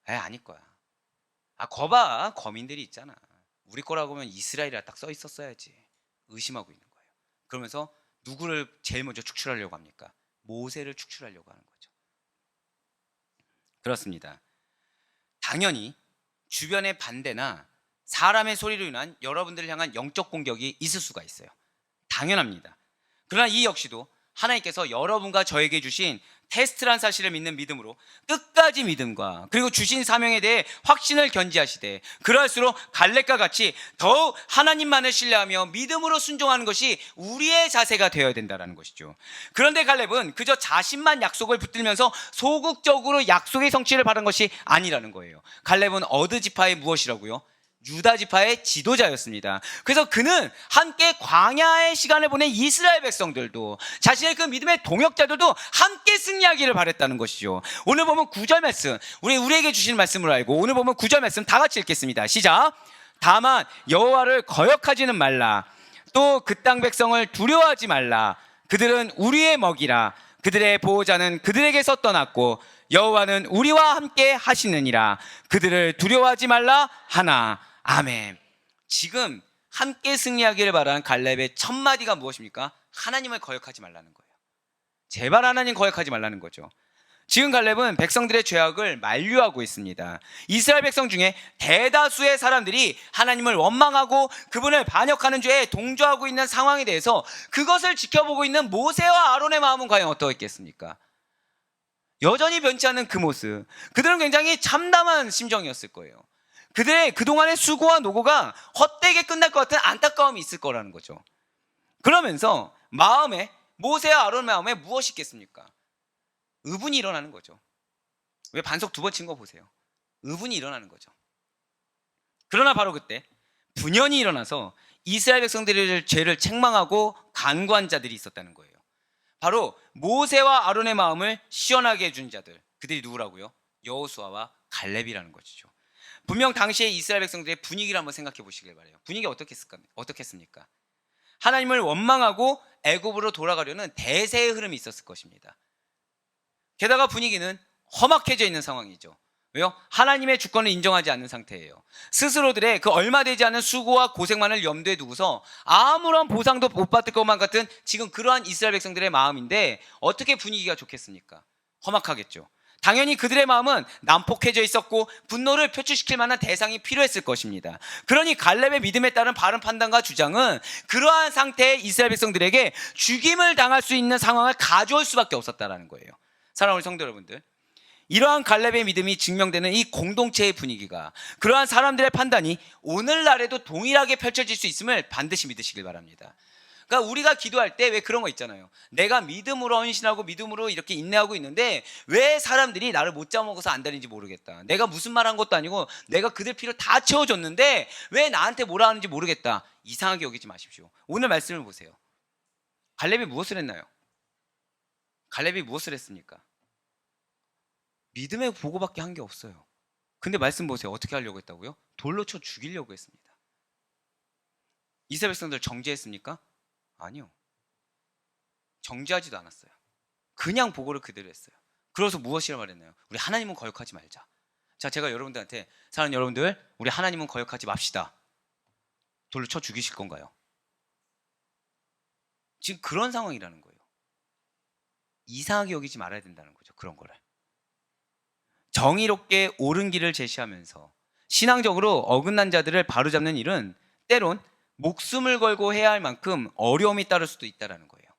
아닐 거야. 거봐, 거민들이 있잖아. 우리 거라고 하면 이스라엘이라 딱 써 있었어야지. 의심하고 있는 거예요. 그러면서 누구를 제일 먼저 축출하려고 합니까? 모세를 축출하려고 하는 거죠. 그렇습니다. 당연히 주변의 반대나 사람의 소리로 인한 여러분들을 향한 영적 공격이 있을 수가 있어요. 당연합니다. 그러나 이 역시도 하나님께서 여러분과 저에게 주신 테스트란 사실을 믿는 믿음으로 끝까지 믿음과 그리고 주신 사명에 대해 확신을 견지하시되, 그럴수록 갈렙과 같이 더욱 하나님만을 신뢰하며 믿음으로 순종하는 것이 우리의 자세가 되어야 된다는 것이죠. 그런데 갈렙은 그저 자신만 약속을 붙들면서 소극적으로 약속의 성취를 바란 것이 아니라는 거예요. 갈렙은 어느 지파의 무엇이라고요? 유다 지파의 지도자였습니다. 그래서 그는 함께 광야의 시간을 보낸 이스라엘 백성들도, 자신의 그 믿음의 동역자들도 함께 승리하기를 바랬다는 것이죠. 오늘 보면 9절 말씀, 우리에게 주신 말씀으로 알고 오늘 보면 9절 말씀 다 같이 읽겠습니다. 시작. 다만 여호와를 거역하지는 말라. 또 그 땅 백성을 두려워하지 말라. 그들은 우리의 먹이라. 그들의 보호자는 그들에게서 떠났고 여호와는 우리와 함께 하시느니라. 그들을 두려워하지 말라 하나. 아멘. 지금 함께 승리하기를 바라는 갈렙의 첫 마디가 무엇입니까? 하나님을 거역하지 말라는 거예요. 제발 하나님 거역하지 말라는 거죠. 지금 갈렙은 백성들의 죄악을 만류하고 있습니다. 이스라엘 백성 중에 대다수의 사람들이 하나님을 원망하고 그분을 반역하는 죄에 동조하고 있는 상황에 대해서 그것을 지켜보고 있는 모세와 아론의 마음은 과연 어떠했겠습니까? 여전히 변치 않는 그 모습, 그들은 굉장히 참담한 심정이었을 거예요. 그들의 그동안의 수고와 노고가 헛되게 끝날 것 같은 안타까움이 있을 거라는 거죠. 그러면서 모세와 아론 마음에 무엇이 있겠습니까? 의분이 일어나는 거죠. 왜 반석 2번 친 거 보세요. 의분이 일어나는 거죠. 그러나 바로 그때 분연이 일어나서 이스라엘 백성들의 죄를 책망하고 간구한 자들이 있었다는 거예요. 바로 모세와 아론의 마음을 시원하게 해준 자들, 그들이 누구라고요? 여호수아와 갈렙이라는 것이죠. 분명 당시에 이스라엘 백성들의 분위기를 한번 생각해 보시길 바라요. 분위기가 어떻겠습니까? 하나님을 원망하고 애굽으로 돌아가려는 대세의 흐름이 있었을 것입니다. 게다가 분위기는 험악해져 있는 상황이죠. 왜요? 하나님의 주권을 인정하지 않는 상태예요. 스스로들의 그 얼마 되지 않은 수고와 고생만을 염두에 두고서 아무런 보상도 못 받을 것만 같은 지금 그러한 이스라엘 백성들의 마음인데 어떻게 분위기가 좋겠습니까? 험악하겠죠. 당연히 그들의 마음은 난폭해져 있었고 분노를 표출시킬 만한 대상이 필요했을 것입니다. 그러니 갈렙의 믿음에 따른 바른 판단과 주장은 그러한 상태의 이스라엘 백성들에게 죽임을 당할 수 있는 상황을 가져올 수밖에 없었다는 거예요. 사랑하는 성도 여러분들, 이러한 갈렙의 믿음이 증명되는 이 공동체의 분위기가, 그러한 사람들의 판단이 오늘날에도 동일하게 펼쳐질 수 있음을 반드시 믿으시길 바랍니다. 그러니까 우리가 기도할 때 왜 그런 거 있잖아요. 내가 믿음으로 헌신하고 믿음으로 이렇게 인내하고 있는데 왜 사람들이 나를 못 잡아먹어서 안 되는지 모르겠다. 내가 무슨 말 한 것도 아니고 내가 그들 필요 다 채워줬는데 왜 나한테 뭐라 하는지 모르겠다. 이상하게 여기지 마십시오. 오늘 말씀을 보세요. 갈렙이 무엇을 했나요? 갈렙이 무엇을 했습니까? 믿음의 보고밖에 한 게 없어요. 근데 말씀 보세요. 어떻게 하려고 했다고요? 돌로 쳐 죽이려고 했습니다. 이스라엘 백성들 정죄했습니까? 아니요. 정죄하지도 않았어요. 그냥 보고를 그대로 했어요. 그래서 무엇이라 말했나요? 우리 하나님은 거역하지 말자. 자, 제가 여러분들한테, 사랑하는 여러분들, 우리 하나님은 거역하지 맙시다. 돌로 쳐 죽이실 건가요? 지금 그런 상황이라는 거예요. 이상하게 여기지 말아야 된다는 거죠. 그런 거를. 정의롭게 옳은 길을 제시하면서 신앙적으로 어긋난 자들을 바로잡는 일은 때론 목숨을 걸고 해야 할 만큼 어려움이 따를 수도 있다는 거예요.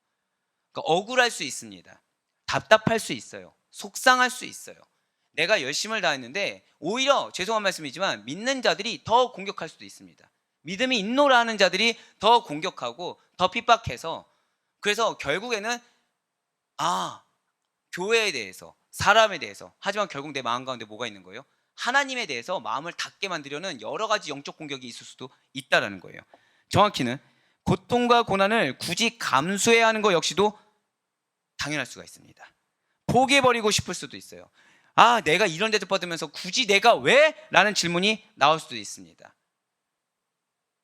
그러니까 억울할 수 있습니다. 답답할 수 있어요. 속상할 수 있어요. 내가 열심을 다했는데 오히려 죄송한 말씀이지만 믿는 자들이 더 공격할 수도 있습니다. 믿음이 있노라 하는 자들이 더 공격하고 더 핍박해서, 그래서 결국에는 교회에 대해서, 사람에 대해서, 하지만 결국 내 마음 가운데 뭐가 있는 거예요? 하나님에 대해서 마음을 닫게 만들려는 여러 가지 영적 공격이 있을 수도 있다는 거예요. 정확히는 고통과 고난을 굳이 감수해야 하는 것 역시도 당연할 수가 있습니다. 포기해버리고 싶을 수도 있어요. 내가 이런 데도 받으면서 굳이 내가 왜? 라는 질문이 나올 수도 있습니다.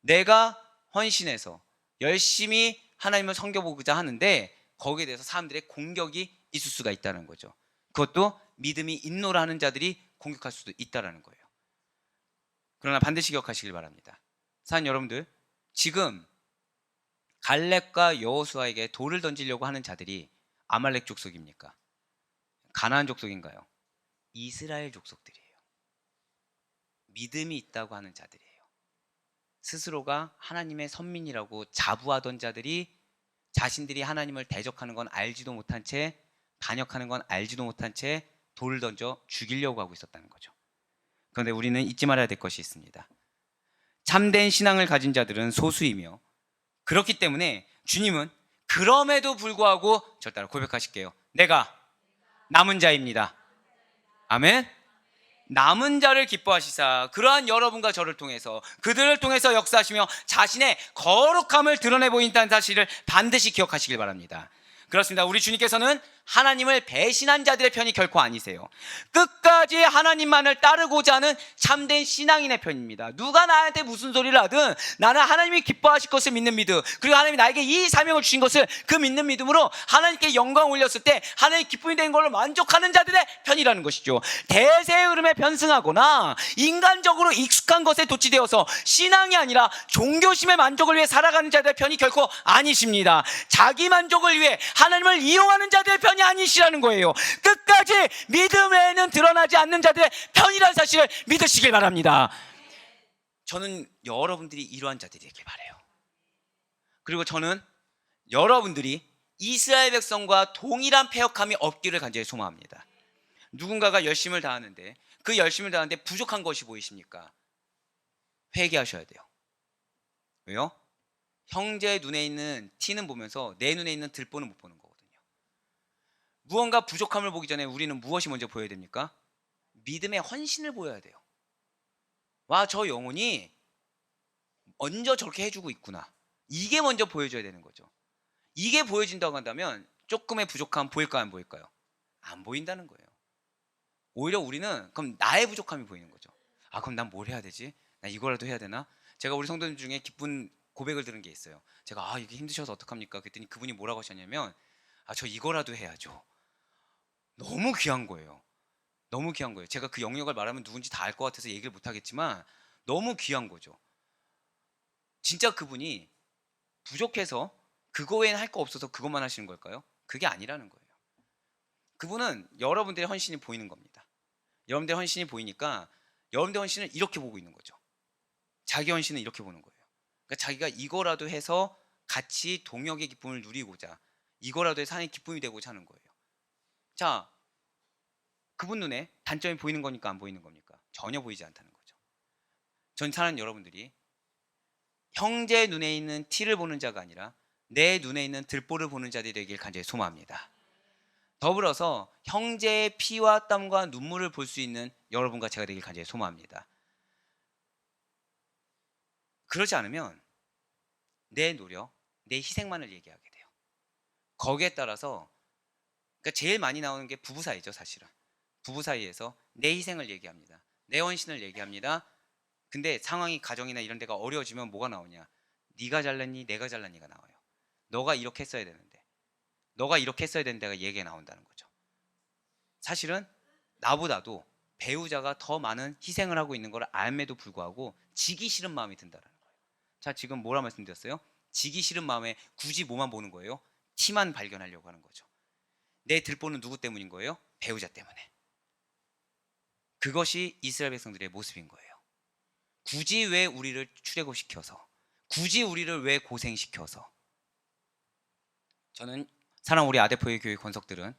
내가 헌신해서 열심히 하나님을 섬겨보고자 하는데 거기에 대해서 사람들의 공격이 있을 수가 있다는 거죠. 그것도 믿음이 있노라 하는 자들이 공격할 수도 있다는 거예요. 그러나 반드시 기억하시길 바랍니다. 사랑하는 여러분들, 지금 갈렙과 여호수아에게 돌을 던지려고 하는 자들이 아말렉 족속입니까? 가나안 족속인가요? 이스라엘 족속들이에요. 믿음이 있다고 하는 자들이에요. 스스로가 하나님의 선민이라고 자부하던 자들이 자신들이 하나님을 대적하는 건 알지도 못한 채, 반역하는 건 알지도 못한 채 돌을 던져 죽이려고 하고 있었다는 거죠. 그런데 우리는 잊지 말아야 될 것이 있습니다. 참된 신앙을 가진 자들은 소수이며, 그렇기 때문에 주님은 그럼에도 불구하고 저 따라 고백하실게요. 내가 남은 자입니다. 아멘. 남은 자를 기뻐하시사 그러한 여러분과 저를 통해서, 그들을 통해서 역사하시며 자신의 거룩함을 드러내 보인다는 사실을 반드시 기억하시길 바랍니다. 그렇습니다. 우리 주님께서는 하나님을 배신한 자들의 편이 결코 아니세요. 끝까지 하나님만을 따르고자 하는 참된 신앙인의 편입니다. 누가 나한테 무슨 소리를 하든 나는 하나님이 기뻐하실 것을 믿는 믿음, 그리고 하나님이 나에게 이 사명을 주신 것을 그 믿는 믿음으로 하나님께 영광 올렸을 때 하나님 기쁨이 되는 걸로 만족하는 자들의 편이라는 것이죠. 대세의 흐름에 편승하거나 인간적으로 익숙한 것에 도취되어서 신앙이 아니라 종교심의 만족을 위해 살아가는 자들의 편이 결코 아니십니다. 자기 만족을 위해 하나님을 이용하는 자들의 편이 아니시라는 거예요. 끝까지 믿음에는 드러나지 않는 자들의 편이라는 사실을 믿으시길 바랍니다. 저는 여러분들이 이러한 자들이길 바라요. 그리고 저는 여러분들이 이스라엘 백성과 동일한 패역함이 없기를 간절히 소망합니다. 누군가가 열심을 다하는데 그 열심을 다하는데 부족한 것이 보이십니까? 회개하셔야 돼요. 왜요? 형제의 눈에 있는 티는 보면서 내 눈에 있는 들보는 못 보는 거거든요. 무언가 부족함을 보기 전에 우리는 무엇이 먼저 보여야 됩니까? 믿음의 헌신을 보여야 돼요. 저 영혼이 먼저 저렇게 해주고 있구나. 이게 먼저 보여줘야 되는 거죠. 이게 보여진다고 한다면 조금의 부족함 보일까요, 안 보일까요? 안 보인다는 거예요. 오히려 우리는 그럼 나의 부족함이 보이는 거죠. 그럼 난 뭘 해야 되지? 나 이거라도 해야 되나? 제가 우리 성도님 중에 기쁜 고백을 들은 게 있어요. 제가 이게 힘드셔서 어떡합니까? 그랬더니 그분이 뭐라고 하셨냐면 저 이거라도 해야죠. 너무 귀한 거예요. 너무 귀한 거예요. 제가 그 영역을 말하면 누군지 다 알 것 같아서 얘기를 못 하겠지만 너무 귀한 거죠. 진짜 그분이 부족해서 그거 외에는 할 거 없어서 그것만 하시는 걸까요? 그게 아니라는 거예요. 그분은 여러분들의 헌신이 보이는 겁니다. 여러분들의 헌신이 보이니까 여러분들의 헌신을 이렇게 보고 있는 거죠. 자기 헌신은 이렇게 보는 거예요. 그러니까 자기가 이거라도 해서 같이 동역의 기쁨을 누리고자, 이거라도 해서 하나님의 기쁨이 되고자 하는 거예요. 자, 그분 눈에 단점이 보이는 거니까 안 보이는 겁니까? 전혀 보이지 않다는 거죠. 전 사랑하는 여러분들이 형제 눈에 있는 티를 보는 자가 아니라 내 눈에 있는 들보를 보는 자들이 되길 간절히 소망합니다. 더불어서 형제의 피와 땀과 눈물을 볼 수 있는 여러분과 제가 되길 간절히 소망합니다. 그러지 않으면 내 노력, 내 희생만을 얘기하게 돼요. 거기에 따라서 그러니까 제일 많이 나오는 게 부부 사이죠, 사실은. 부부 사이에서 내 희생을 얘기합니다. 내 헌신을 얘기합니다. 근데 상황이 가정이나 이런 데가 어려워지면 뭐가 나오냐? 네가 잘났니? 내가 잘났니가 나와요. 너가 이렇게 했어야 되는데, 너가 이렇게 했어야 되는 데가 얘기가 나온다는 거죠. 사실은 나보다도 배우자가 더 많은 희생을 하고 있는 걸 알매도 불구하고 지기 싫은 마음이 든다는 거예요. 자, 지금 뭐라 말씀드렸어요? 지기 싫은 마음에 굳이 뭐만 보는 거예요? 티만 발견하려고 하는 거죠. 내 들보는 누구 때문인 거예요? 배우자 때문에. 그것이 이스라엘 백성들의 모습인 거예요. 굳이 왜 우리를 출애굽시켜서, 굳이 우리를 왜 고생시켜서. 저는 사랑 우리 아대포의 교회 권석들은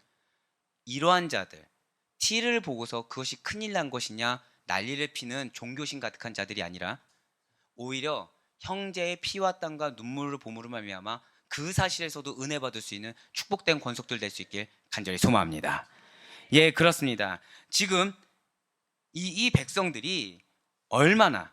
이러한 자들, 티를 보고서 그것이 큰일 난 것이냐 난리를 피는 종교심 가득한 자들이 아니라 오히려 형제의 피와 땀과 눈물을 보물을 말미암아 그 사실에서도 은혜 받을 수 있는 축복된 권속들 될 수 있길 간절히 소망합니다. 예, 그렇습니다. 지금 이 백성들이 얼마나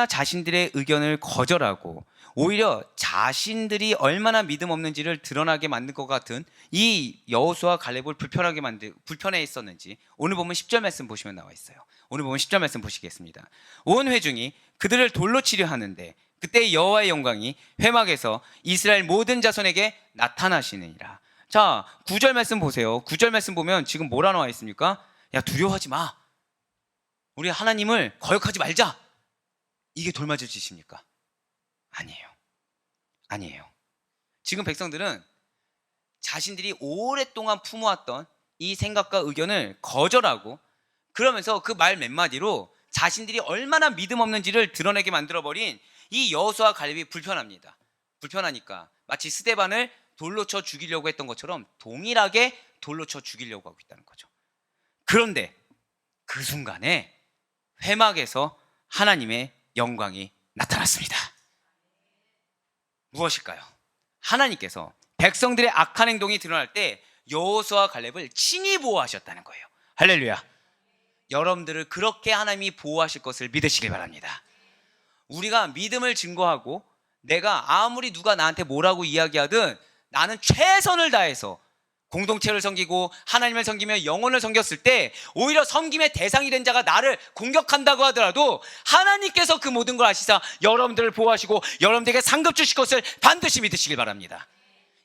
자신들의 의견을 거절하고 오히려 자신들이 얼마나 믿음 없는지를 드러나게 만든 것 같은 이 여호수아 갈렙을 불편해 했었는지 오늘 보면 10절 말씀 보시면 나와 있어요. 오늘 보면 10절 말씀 보시겠습니다. 온 회중이 그들을 돌로 치려 하는데 그때 여호와의 영광이 회막에서 이스라엘 모든 자손에게 나타나시느니라. 자, 9절 말씀 보세요. 9절 말씀 보면 지금 뭐라 나와 있습니까? 야, 두려워하지 마. 우리 하나님을 거역하지 말자. 이게 돌맞을 짓입니까? 아니에요. 지금 백성들은 자신들이 오랫동안 품어왔던 이 생각과 의견을 거절하고 그러면서 그 말 몇 마디로 자신들이 얼마나 믿음 없는지를 드러내게 만들어버린 이 여호수아 갈렙이 불편합니다. 불편하니까 마치 스데반을 돌로 쳐 죽이려고 했던 것처럼 동일하게 돌로 쳐 죽이려고 하고 있다는 거죠. 그런데 그 순간에 회막에서 하나님의 영광이 나타났습니다. 무엇일까요? 하나님께서 백성들의 악한 행동이 드러날 때 여호수아 갈렙을 친히 보호하셨다는 거예요. 할렐루야. 여러분들을 그렇게 하나님이 보호하실 것을 믿으시길 바랍니다. 우리가 믿음을 증거하고 내가 아무리 누가 나한테 뭐라고 이야기하든 나는 최선을 다해서 공동체를 섬기고 하나님을 섬기며 영혼을 섬겼을 때 오히려 섬김의 대상이 된 자가 나를 공격한다고 하더라도 하나님께서 그 모든 걸 아시사 여러분들을 보호하시고 여러분들에게 상급 주실 것을 반드시 믿으시길 바랍니다.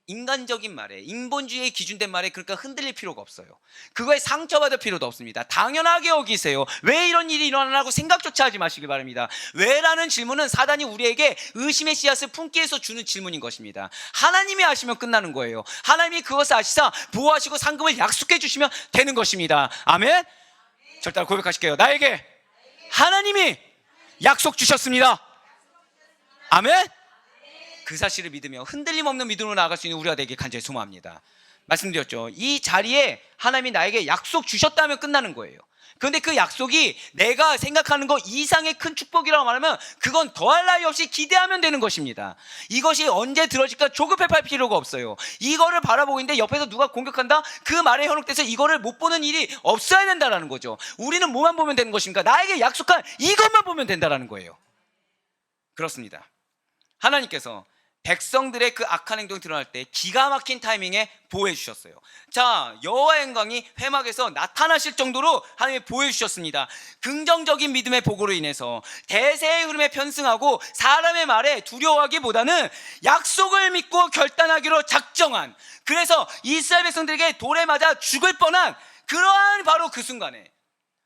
인간적인 말에, 인본주의의 기준된 말에 그러니까 흔들릴 필요가 없어요. 그거에 상처받을 필요도 없습니다. 당연하게 여기세요. 왜 이런 일이 일어나라고 생각조차 하지 마시길 바랍니다. 왜라는 질문은 사단이 우리에게 의심의 씨앗을 품기 위해서 주는 질문인 것입니다. 하나님이 아시면 끝나는 거예요. 하나님이 그것을 아시사 보호하시고 상급을 약속해 주시면 되는 것입니다. 아멘? 저를 따라 고백하실게요. 나에게 하나님이 약속 주셨습니다. 아멘? 그 사실을 믿으며 흔들림 없는 믿음으로 나아갈 수 있는 우리가 되길 간절히 소망합니다. 말씀드렸죠. 이 자리에 하나님이 나에게 약속 주셨다면 끝나는 거예요. 그런데 그 약속이 내가 생각하는 것 이상의 큰 축복이라고 말하면 그건 더할 나위 없이 기대하면 되는 것입니다. 이것이 언제 들어질까 조급해할 필요가 없어요. 이거를 바라보고 있는데 옆에서 누가 공격한다? 그 말에 현혹돼서 이거를 못 보는 일이 없어야 된다는 거죠. 우리는 뭐만 보면 되는 것입니까? 나에게 약속한 이것만 보면 된다는 거예요. 그렇습니다. 하나님께서 백성들의 그 악한 행동이 드러날 때 기가 막힌 타이밍에 보호해 주셨어요. 자, 여호와의 영광이 회막에서 나타나실 정도로 하나님이 보호해 주셨습니다. 긍정적인 믿음의 보고로 인해서 대세의 흐름에 편승하고 사람의 말에 두려워하기보다는 약속을 믿고 결단하기로 작정한, 그래서 이스라엘 백성들에게 돌에 맞아 죽을 뻔한 그러한 바로 그 순간에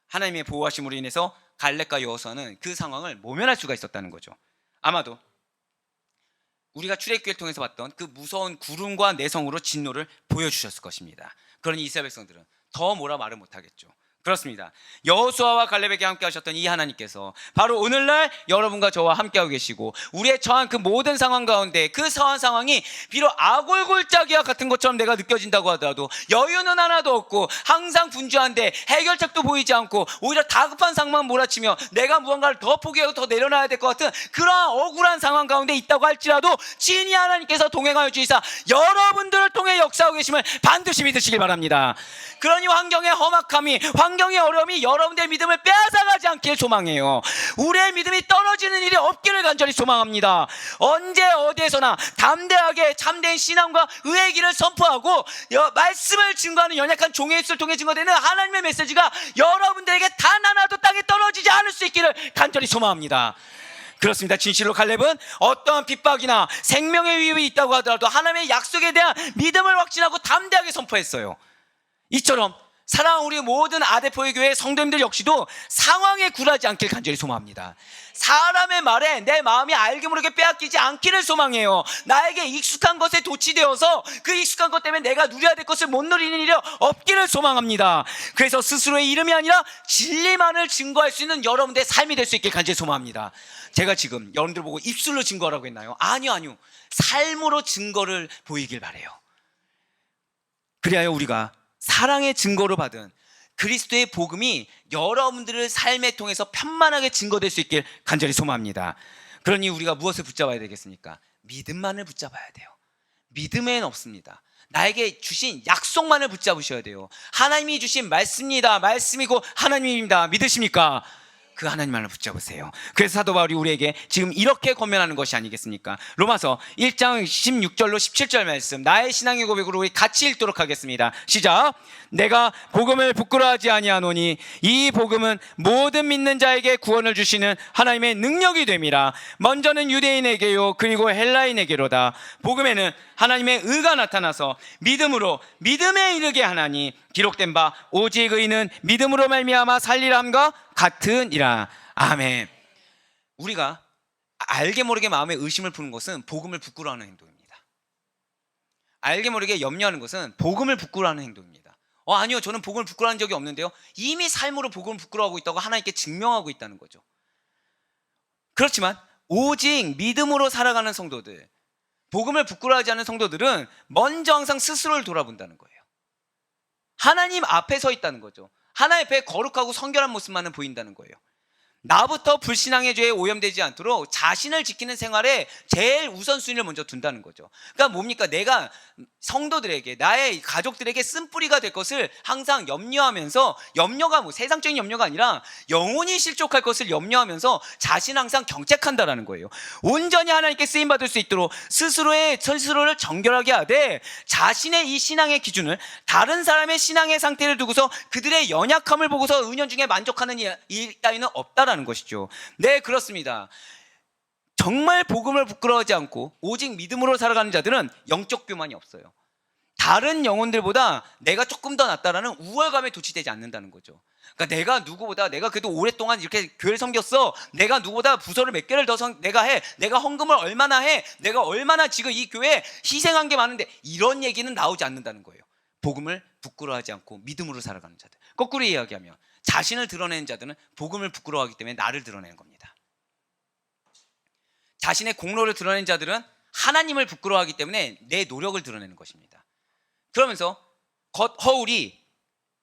하나님의 보호하심으로 인해서 갈렙과 여호수아는 그 상황을 모면할 수가 있었다는 거죠. 아마도 우리가 출애굽기를 통해서 봤던 그 무서운 구름과 내성으로 진노를 보여주셨을 것입니다. 그러니 이스라엘 백성들은 더 뭐라 말을 못하겠죠. 그렇습니다. 여호수아와 갈렙에게 함께 하셨던 이 하나님께서 바로 오늘날 여러분과 저와 함께하고 계시고 우리의 처한 그 모든 상황 가운데 그 상황이 비록 아골골짜기와 같은 것처럼 내가 느껴진다고 하더라도 여유는 하나도 없고 항상 분주한데 해결책도 보이지 않고 오히려 다급한 상황만 몰아치며 내가 무언가를 더 포기하고 더 내려놔야 될 것 같은 그러한 억울한 상황 가운데 있다고 할지라도 친히 하나님께서 동행하여 주시사 여러분들을 통해 역사하고 계심을 반드시 믿으시길 바랍니다. 그러니 환경의 험악함이 환경의 어려움이 여러분들의 믿음을 빼앗아가지 않길 소망해요. 우리의 믿음이 떨어지는 일이 없기를 간절히 소망합니다. 언제 어디에서나 담대하게 참된 신앙과 의의 길을 선포하고 말씀을 증거하는 연약한 종의 입술을 통해 증거되는 하나님의 메시지가 여러분들에게 단 하나도 땅에 떨어지지 않을 수 있기를 간절히 소망합니다. 그렇습니다. 진실로 갈렙은 어떠한 핍박이나 생명의 위협이 있다고 하더라도 하나님의 약속에 대한 믿음을 확신하고 담대하게 선포했어요. 이처럼 사랑하는 우리 모든 아데포의 교회 성도님들 역시도 상황에 굴하지 않길 간절히 소망합니다. 사람의 말에 내 마음이 알게 모르게 빼앗기지 않기를 소망해요. 나에게 익숙한 것에 도취되어서 그 익숙한 것 때문에 내가 누려야 될 것을 못 누리는 일이 없기를 소망합니다. 그래서 스스로의 이름이 아니라 진리만을 증거할 수 있는 여러분들의 삶이 될 수 있길 간절히 소망합니다. 제가 지금 여러분들 보고 입술로 증거하라고 했나요? 아니요. 삶으로 증거를 보이길 바래요. 그리하여 우리가 사랑의 증거로 받은 그리스도의 복음이 여러분들의 삶에 통해서 편만하게 증거될 수 있길 간절히 소망합니다. 그러니 우리가 무엇을 붙잡아야 되겠습니까? 믿음만을 붙잡아야 돼요. 믿음엔 없습니다. 나에게 주신 약속만을 붙잡으셔야 돼요. 하나님이 주신 말씀입니다. 말씀이고 하나님입니다. 믿으십니까? 그 하나님만을 붙잡으세요. 그래서 사도 바울이 우리에게 지금 이렇게 권면하는 것이 아니겠습니까? 로마서 1장 16절로 17절 말씀, 나의 신앙의 고백으로 우리 같이 읽도록 하겠습니다. 시작. 내가 복음을 부끄러워하지 아니하노니 이 복음은 모든 믿는 자에게 구원을 주시는 하나님의 능력이 됨이라. 먼저는 유대인에게요 그리고 헬라인에게로다. 복음에는 하나님의 의가 나타나서 믿음으로 믿음에 이르게 하나니 기록된 바 오직 의인은 믿음으로 말미암아 살리람과 같으니라. 아멘. 우리가 알게 모르게 마음에 의심을 푸는 것은 복음을 부끄러워하는 행동입니다. 알게 모르게 염려하는 것은 복음을 부끄러워하는 행동입니다. 아니요, 저는 복음을 부끄러워한 적이 없는데요. 이미 삶으로 복음을 부끄러워하고 있다고 하나님께 증명하고 있다는 거죠. 그렇지만 오직 믿음으로 살아가는 성도들, 복음을 부끄러워하지 않는 성도들은 먼저 항상 스스로를 돌아본다는 거예요. 하나님 앞에 서 있다는 거죠. 하나님 앞에 거룩하고 성결한 모습만은 보인다는 거예요. 나부터 불신앙의 죄에 오염되지 않도록 자신을 지키는 생활에 제일 우선순위를 먼저 둔다는 거죠. 그러니까 뭡니까? 내가 성도들에게, 나의 가족들에게 쓴뿌리가 될 것을 항상 염려하면서, 염려가 세상적인 염려가 아니라 영혼이 실족할 것을 염려하면서 자신을 항상 경책한다라는 거예요. 온전히 하나님께 쓰임받을 수 있도록 스스로를 정결하게 하되 자신의 이 신앙의 기준을 다른 사람의 신앙의 상태를 두고서 그들의 연약함을 보고서 은연중에 만족하는 일 따위는 없다라는 것이죠. 네, 그렇습니다. 정말 복음을 부끄러워하지 않고 오직 믿음으로 살아가는 자들은 영적 교만이 없어요. 다른 영혼들보다 내가 조금 더 낫다라는 우월감에 도취되지 않는다는 거죠. 그러니까 내가 그래도 오랫동안 이렇게 교회를 섬겼어. 내가 누구보다 부서를 몇 개를 더 내가 해. 내가 헌금을 얼마나 해. 내가 얼마나 지금 이 교회에 희생한 게 많은데, 이런 얘기는 나오지 않는다는 거예요. 복음을 부끄러워하지 않고 믿음으로 살아가는 자들. 거꾸로 이야기하면 자신을 드러내는 자들은 복음을 부끄러워하기 때문에 나를 드러내는 겁니다. 자신의 공로를 드러내는 자들은 하나님을 부끄러워하기 때문에 내 노력을 드러내는 것입니다. 그러면서 겉허울이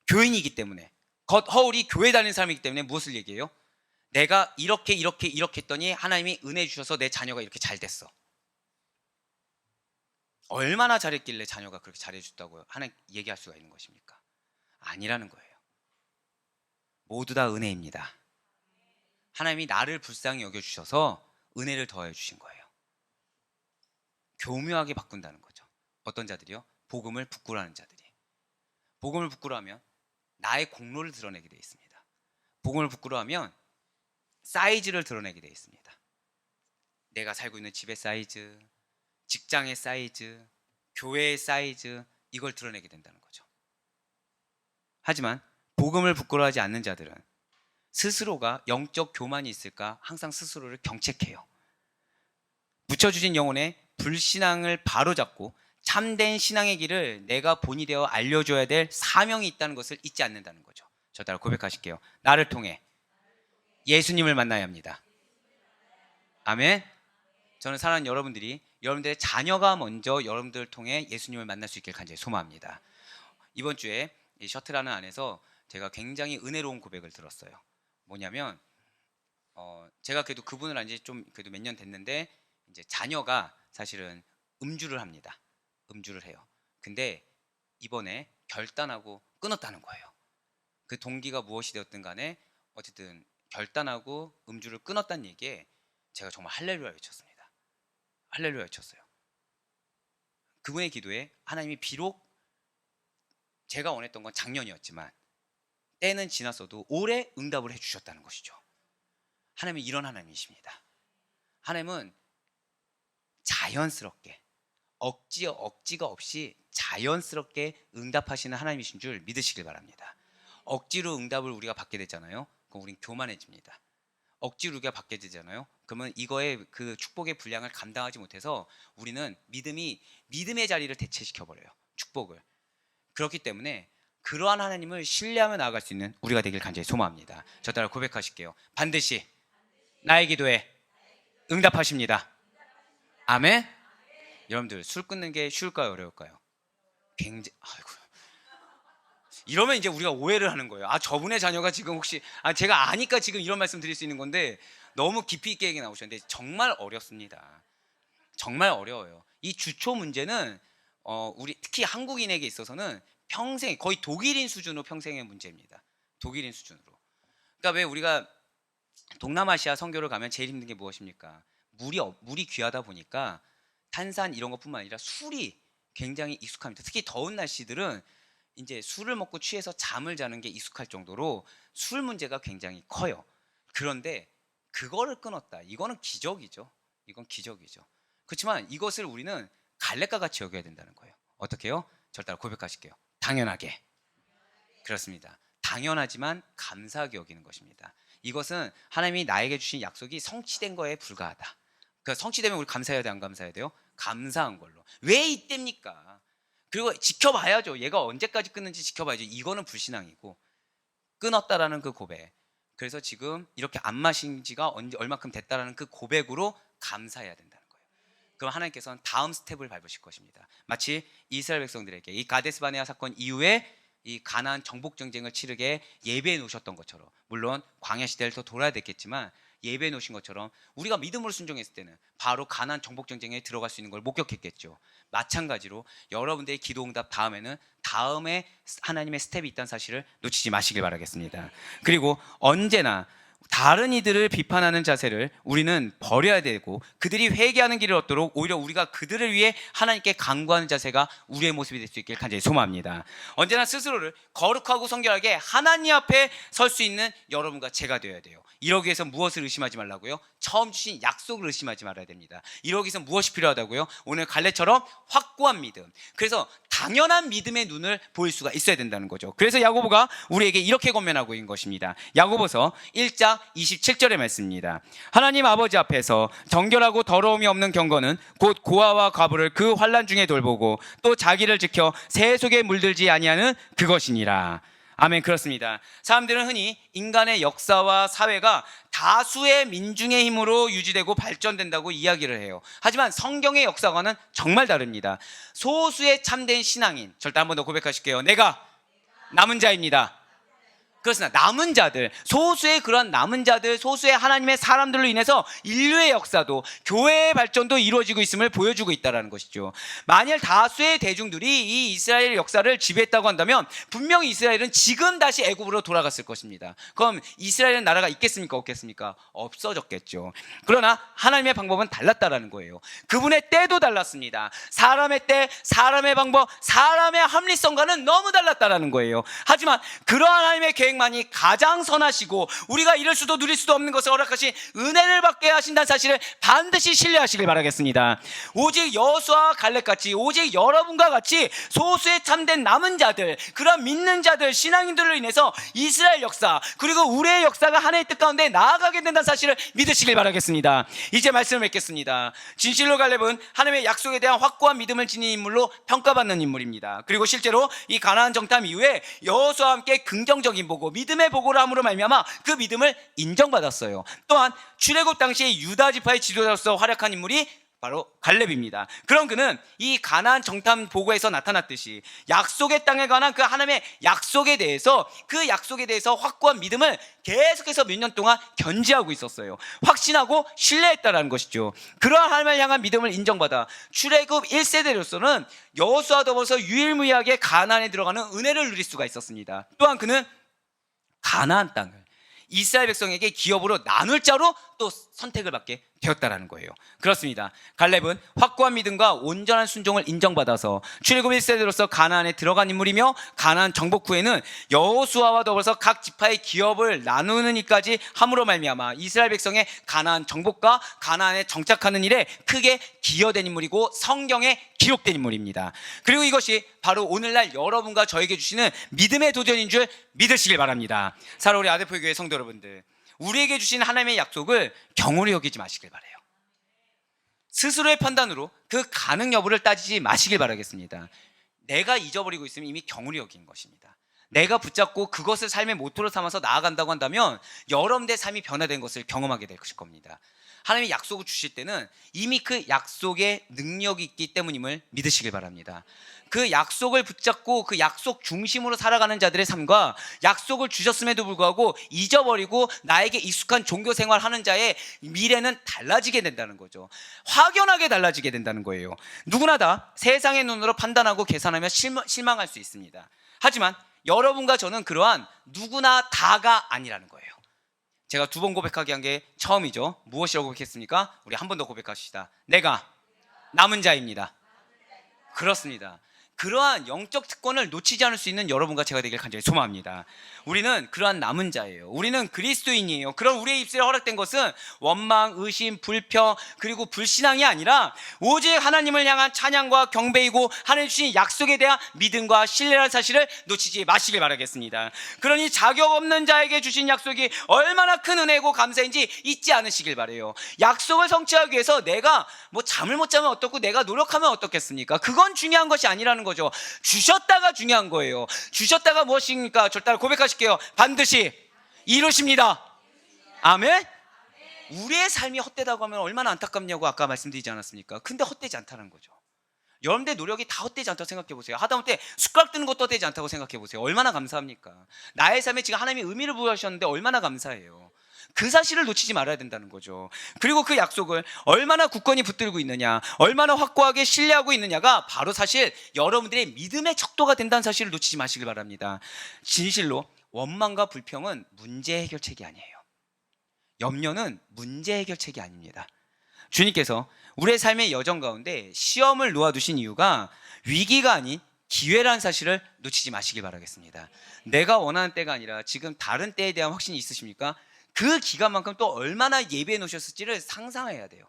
교인이기 때문에, 겉허울이 교회 다니는 사람이기 때문에 무엇을 얘기해요? 내가 이렇게 했더니 하나님이 은혜 주셔서 내 자녀가 이렇게 잘 됐어. 얼마나 잘했길래 자녀가 그렇게 잘해줬다고 하나님 얘기할 수가 있는 것입니까? 아니라는 거예요. 모두 다 은혜입니다. 하나님이 나를 불쌍히 여겨주셔서 은혜를 더해 주신 거예요. 교묘하게 바꾼다는 거죠. 어떤 자들이요? 복음을 부끄러워하는 자들이. 복음을 부끄러워하면 나의 공로를 드러내게 되어 있습니다. 복음을 부끄러워하면 사이즈를 드러내게 되어 있습니다. 내가 살고 있는 집의 사이즈, 직장의 사이즈, 교회의 사이즈, 이걸 드러내게 된다는 거죠. 하지만 복음을 부끄러워하지 않는 자들은 스스로가 영적 교만이 있을까 항상 스스로를 경책해요. 붙여주신 영혼의 불신앙을 바로잡고 참된 신앙의 길을 내가 본이 되어 알려줘야 될 사명이 있다는 것을 잊지 않는다는 거죠. 저 따라 고백하실게요. 나를 통해 예수님을 만나야 합니다. 아멘. 저는 사랑하는 여러분들이 여러분들의 자녀가 먼저 여러분들을 통해 예수님을 만날 수 있길 간절히 소망합니다. 이번 주에 이 셔틀하는 안에서 제가 굉장히 은혜로운 고백을 들었어요. 뭐냐면 제가 그래도 그분을 안지 좀 그래도 몇 년 됐는데 이제 자녀가 사실은 음주를 합니다. 음주를 해요. 근데 이번에 결단하고 끊었다는 거예요. 그 동기가 무엇이 되었든 간에 어쨌든 결단하고 음주를 끊었다는 얘기에 제가 정말 할렐루야 외쳤습니다. 할렐루야 외쳤어요. 그분의 기도에 하나님이 비록 제가 원했던 건 작년이었지만 때는 지났어도 올해 응답을 해주셨다는 것이죠. 하나님은 이런 하나님이십니다. 하나님은 자연스럽게 억지가 없이 자연스럽게 응답하시는 하나님이신 줄 믿으시길 바랍니다. 억지로 응답을 우리가 받게 되잖아요. 그럼 우린 교만해집니다. 억지로 우리가 받게 되잖아요. 그러면 이거의 그 축복의 분량을 감당하지 못해서 우리는 믿음의 자리를 대체시켜버려요. 축복을. 그렇기 때문에 그러한 하나님을 신뢰하며 나아갈 수 있는 우리가 되길 간절히 소망합니다. 저 따라 고백하실게요. 반드시 나의 기도에 응답하십니다. 아멘. 여러분들 술 끊는 게 쉬울까요, 어려울까요? 아이고. 이러면 이제 우리가 오해를 하는 거예요. 저분의 자녀가 지금 혹시 제가 아니까 지금 이런 말씀 드릴 수 있는 건데 너무 깊이 있게 얘기 나오셨는데 정말 어렵습니다. 정말 어려워요. 이 주초 문제는 우리 특히 한국인에게 있어서는 평생 거의 독일인 수준으로 평생의 문제입니다. 독일인 수준으로. 그러니까 왜 우리가 동남아시아 선교를 가면 제일 힘든 게 무엇입니까? 물이 귀하다 보니까 탄산 이런 것뿐만 아니라 술이 굉장히 익숙합니다. 특히 더운 날씨들은 이제 술을 먹고 취해서 잠을 자는 게 익숙할 정도로 술 문제가 굉장히 커요. 그런데 그거를 끊었다. 이거는 기적이죠. 이건 기적이죠. 그렇지만 이것을 우리는 갈렙과 같이 여겨야 된다는 거예요. 어떻게요? 저를 따라 고백하실게요. 당연하게. 그렇습니다. 당연하지만 감사하게 여기는 것입니다. 이것은 하나님이 나에게 주신 약속이 성취된 거에 불과하다. 그 성취되면 우리 감사해야 돼, 안 감사해야 돼요? 감사한 걸로. 왜 이때입니까? 그리고 지켜봐야죠. 얘가 언제까지 끊는지 지켜봐야죠. 이거는 불신앙이고 끊었다라는 그 고백. 그래서 지금 이렇게 안 마신 지가 얼마큼 됐다라는 그 고백으로 감사해야 된다는 거예요. 그럼 하나님께서는 다음 스텝을 밟으실 것입니다. 마치 이스라엘 백성들에게 이 가데스 바네아 사건 이후에 이 가나안 정복 전쟁을 치르게 예배해 놓으셨던 것처럼, 물론 광야 시대를 더 돌아야 됐겠지만 예배해 놓으신 것처럼 우리가 믿음으로 순종했을 때는 바로 가나안 정복 전쟁에 들어갈 수 있는 걸 목격했겠죠. 마찬가지로 여러분들의 기도 응답 다음에는 다음에 하나님의 스텝이 있다는 사실을 놓치지 마시길 바라겠습니다. 그리고 언제나 다른 이들을 비판하는 자세를 우리는 버려야 되고 그들이 회개하는 길을 얻도록 오히려 우리가 그들을 위해 하나님께 간구하는 자세가 우리의 모습이 될 수 있길 간절히 소망합니다. 언제나 스스로를 거룩하고 성결하게 하나님 앞에 설 수 있는 여러분과 제가 되어야 돼요. 이러기 위해서 무엇을 의심하지 말라고요? 처음 주신 약속을 의심하지 말아야 됩니다. 이러기 위해서 무엇이 필요하다고요? 오늘 갈렙처럼 확고한 믿음. 그래서 당연한 믿음의 눈을 보일 수가 있어야 된다는 거죠. 그래서 야고보가 우리에게 이렇게 권면하고 있는 것입니다. 야고보서 1장 27절의 말씀입니다. 하나님 아버지 앞에서 정결하고 더러움이 없는 경건은 곧 고아와 과부를 그 환난 중에 돌보고 또 자기를 지켜 새 속에 물들지 아니하는 그것이니라. 아멘. 그렇습니다. 사람들은 흔히 인간의 역사와 사회가 다수의 민중의 힘으로 유지되고 발전된다고 이야기를 해요. 하지만 성경의 역사와는 정말 다릅니다. 소수의 참된 신앙인, 절대 한 번 더 고백하실게요. 내가 남은 자입니다. 그렇습니다. 남은 자들, 소수의 그런 남은 자들, 소수의 하나님의 사람들로 인해서 인류의 역사도 교회의 발전도 이루어지고 있음을 보여주고 있다는 것이죠. 만일 다수의 대중들이 이 이스라엘 역사를 지배했다고 한다면 분명히 이스라엘은 지금 다시 애굽으로 돌아갔을 것입니다. 그럼 이스라엘 나라가 있겠습니까? 없겠습니까? 없어졌겠죠. 그러나 하나님의 방법은 달랐다라는 거예요. 그분의 때도 달랐습니다. 사람의 때, 사람의 방법, 사람의 합리성과는 너무 달랐다라는 거예요. 하지만 그러한 하나님의 계획 주님께만이 가장 선하시고 우리가 이룰 수도 누릴 수도 없는 것을 허락하신 은혜를 받게 하신다는 사실을 반드시 신뢰하시길 바라겠습니다. 오직 여호수아와 갈렙같이 오직 여러분과 같이 소수의 참된 남은 자들, 그런 믿는 자들, 신앙인들로 인해서 이스라엘 역사 그리고 우리의 역사가 하나의 뜻 가운데 나아가게 된다는 사실을 믿으시길 바라겠습니다. 이제 말씀을 맺겠습니다. 진실로 갈렙은 하나님의 약속에 대한 확고한 믿음을 지닌 인물로 평가받는 인물입니다. 그리고 실제로 이 가나안 정탐 이후에 여호수아와 함께 긍정적인 보고 믿음의 보고를 함으로 말미암아 그 믿음을 인정받았어요. 또한 출애굽 당시에 유다 지파의 지도자로서 활약한 인물이 바로 갈렙입니다. 그럼 그는 이 가나안 정탐 보고에서 나타났듯이 약속의 땅에 관한 그 하나님의 약속에 대해서 그 약속에 대해서 확고한 믿음을 계속해서 몇 년 동안 견지하고 있었어요. 확신하고 신뢰했다라는 것이죠. 그러한 하나님을 향한 믿음을 인정받아 출애굽 1세대로서는 여호수아와 더불어서 유일무이하게 가나안에 들어가는 은혜를 누릴 수가 있었습니다. 또한 그는 가나안 땅을 이스라엘 백성에게 기업으로 나눌 자로 또 선택을 받게 되었다라는 거예요. 그렇습니다. 갈렙은 확고한 믿음과 온전한 순종을 인정받아서 출애굽 1세대로서 가나안에 들어간 인물이며 가나안 정복 후에는 여호수아와 더불어서 각 지파의 기업을 나누는 일까지 함으로 말미암아 이스라엘 백성의 가나안 정복과 가나안에 정착하는 일에 크게 기여된 인물이고 성경에 기록된 인물입니다. 그리고 이것이 바로 오늘날 여러분과 저에게 주시는 믿음의 도전인 줄 믿으시길 바랍니다. 사랑 우리 아데포 교회 성도 여러분들, 우리에게 주신 하나님의 약속을 경홀히 여기지 마시길 바라요. 스스로의 판단으로 그 가능 여부를 따지지 마시길 바라겠습니다. 내가 잊어버리고 있으면 이미 경홀히 여긴 것입니다. 내가 붙잡고 그것을 삶의 모토로 삼아서 나아간다고 한다면 여러분의 삶이 변화된 것을 경험하게 될 겁니다. 하나님이 약속을 주실 때는 이미 그 약속에 능력이 있기 때문임을 믿으시길 바랍니다. 그 약속을 붙잡고 그 약속 중심으로 살아가는 자들의 삶과 약속을 주셨음에도 불구하고 잊어버리고 나에게 익숙한 종교 생활하는 자의 미래는 달라지게 된다는 거죠. 확연하게 달라지게 된다는 거예요. 누구나 다 세상의 눈으로 판단하고 계산하며 실망할 수 있습니다. 하지만 여러분과 저는 그러한 누구나 다가 아니라는 거예요. 제가 2번 고백하게 한 게 처음이죠. 무엇이라고 고백했습니까? 우리 한 번 더 고백하시다. 내가 남은 자입니다. 그렇습니다. 그러한 영적 특권을 놓치지 않을 수 있는 여러분과 제가 되길 간절히 소망합니다. 우리는 그러한 남은 자예요. 우리는 그리스도인이에요. 그런 우리의 입술에 허락된 것은 원망, 의심, 불평 그리고 불신앙이 아니라 오직 하나님을 향한 찬양과 경배이고 하나님 주신 약속에 대한 믿음과 신뢰라는 사실을 놓치지 마시길 바라겠습니다. 그러니 자격 없는 자에게 주신 약속이 얼마나 큰 은혜고 감사인지 잊지 않으시길 바라요. 약속을 성취하기 위해서 내가 잠을 못 자면 어떻고 내가 노력하면 어떻겠습니까? 그건 중요한 것이 아니라는 거죠. 주셨다가 중요한 거예요. 주셨다가 무엇입니까? 절 따라 고백하실게요. 반드시 이루십니다. 아멘. 우리의 삶이 헛되다고 하면 얼마나 안타깝냐고 아까 말씀드리지 않았습니까? 근데 헛되지 않다는 거죠. 여러분들의 노력이 다 헛되지 않다고 생각해 보세요. 하다못해 숟가락 뜨는 것도 헛되지 않다고 생각해 보세요. 얼마나 감사합니까? 나의 삶에 지금 하나님이 의미를 부여하셨는데 얼마나 감사해요. 그 사실을 놓치지 말아야 된다는 거죠. 그리고 그 약속을 얼마나 굳건히 붙들고 있느냐, 얼마나 확고하게 신뢰하고 있느냐가 바로 사실 여러분들의 믿음의 척도가 된다는 사실을 놓치지 마시길 바랍니다. 진실로 원망과 불평은 문제 해결책이 아니에요. 염려는 문제 해결책이 아닙니다. 주님께서 우리의 삶의 여정 가운데 시험을 놓아두신 이유가 위기가 아닌 기회라는 사실을 놓치지 마시길 바라겠습니다. 내가 원하는 때가 아니라 지금 다른 때에 대한 확신이 있으십니까? 그 기간만큼 또 얼마나 예배해 놓으셨을지를 상상해야 돼요.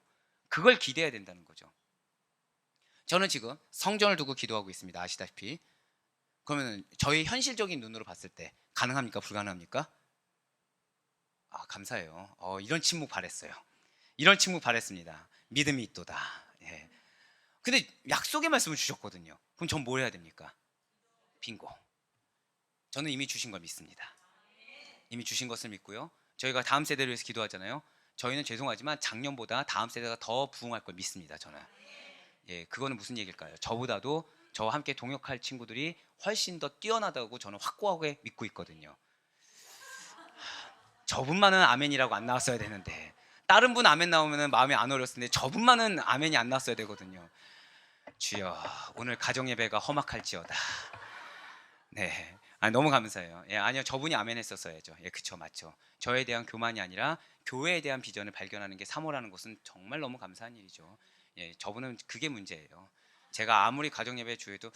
그걸 기대해야 된다는 거죠. 저는 지금 성전을 두고 기도하고 있습니다. 아시다시피. 그러면 저희 현실적인 눈으로 봤을 때 가능합니까? 불가능합니까? 감사해요. 이런 침묵 바랬어요. 이런 침묵 바랬습니다. 믿음이 있도다. 예. 근데 약속의 말씀을 주셨거든요. 그럼 전 뭘 해야 됩니까? 빙고. 저는 이미 주신 걸 믿습니다. 이미 주신 것을 믿고요. 저희가 다음 세대를 위해서 기도하잖아요. 저희는 죄송하지만 작년보다 다음 세대가 더 부흥할 걸 믿습니다. 저는. 예, 그거는 무슨 얘기일까요? 저보다도 저와 함께 동역할 친구들이 훨씬 더 뛰어나다고 저는 확고하게 믿고 있거든요. 저분만은 아멘이라고 안 나왔어야 되는데 다른 분 아멘 나오면 마음이 안 어렸을 텐데 저분만은 아멘이 안 나왔어야 되거든요. 주여, 오늘 가정 예배가 험악할지어다. 네. 너무 감사해요. 예, 아니요, 저분이 아멘 했었어야죠. 예, 그쵸, 맞죠. 저에 대한 교만이 아니라 교회에 대한 비전을 발견하는 게 사모라는 것은 정말 너무 감사한 일이죠. 예, 저분은 그게 문제예요. 제가 아무리 가정 예배 주에도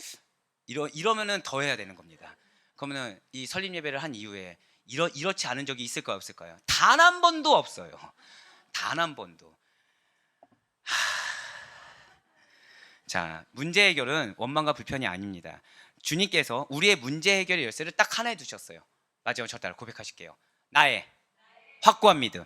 이러면은 더 해야 되는 겁니다. 그러면은 이 설립 예배를 한 이후에 이렇지 않은 적이 있을까요, 없을까요? 단 한 번도 없어요. 단 한 번도. 자, 문제 해결은 원망과 불편이 아닙니다. 주님께서 우리의 문제 해결의 열쇠를 딱 하나에 두셨어요. 마지막으로 저 따라 고백하실게요. 나의 확고한 믿음.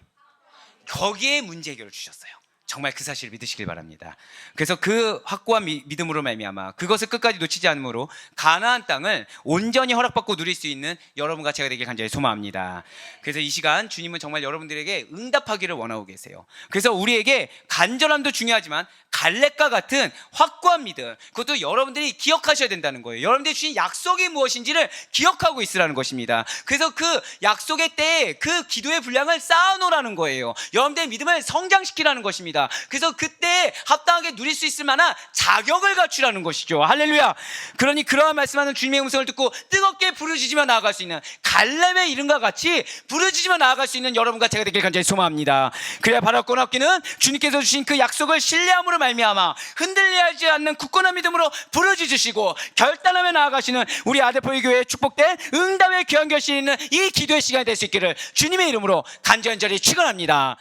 거기에 문제 해결을 주셨어요. 정말 그 사실을 믿으시길 바랍니다. 그래서 그 확고한 믿음으로 말미암아 그것을 끝까지 놓치지 않으므로 가나안 땅을 온전히 허락받고 누릴 수 있는 여러분과 제가 되길 간절히 소망합니다. 그래서 이 시간 주님은 정말 여러분들에게 응답하기를 원하고 계세요. 그래서 우리에게 간절함도 중요하지만 갈렙과 같은 확고한 믿음, 그것도 여러분들이 기억하셔야 된다는 거예요. 여러분들이 주신 약속이 무엇인지를 기억하고 있으라는 것입니다. 그래서 그 약속의 때에 그 기도의 분량을 쌓아놓으라는 거예요. 여러분들의 믿음을 성장시키라는 것입니다. 그래서 그때 합당하게 누릴 수 있을 만한 자격을 갖추라는 것이죠. 할렐루야. 그러니 그러한 말씀하는 주님의 음성을 듣고 뜨겁게 부르짖으며 나아갈 수 있는 갈렙의 이름과 같이 부르짖으며 나아갈 수 있는 여러분과 제가 되길 간절히 소망합니다. 그래야 바랄 건 없기는 주님께서 주신 그 약속을 신뢰함으로 말미암아 흔들리지 않는 굳건한 믿음으로 부르짖으시고 결단하며 나아가시는 우리 아데포이 교회의 축복된 응답의 귀한 결실이 있는 이 기도의 시간이 될 수 있기를 주님의 이름으로 간절히 축원합니다.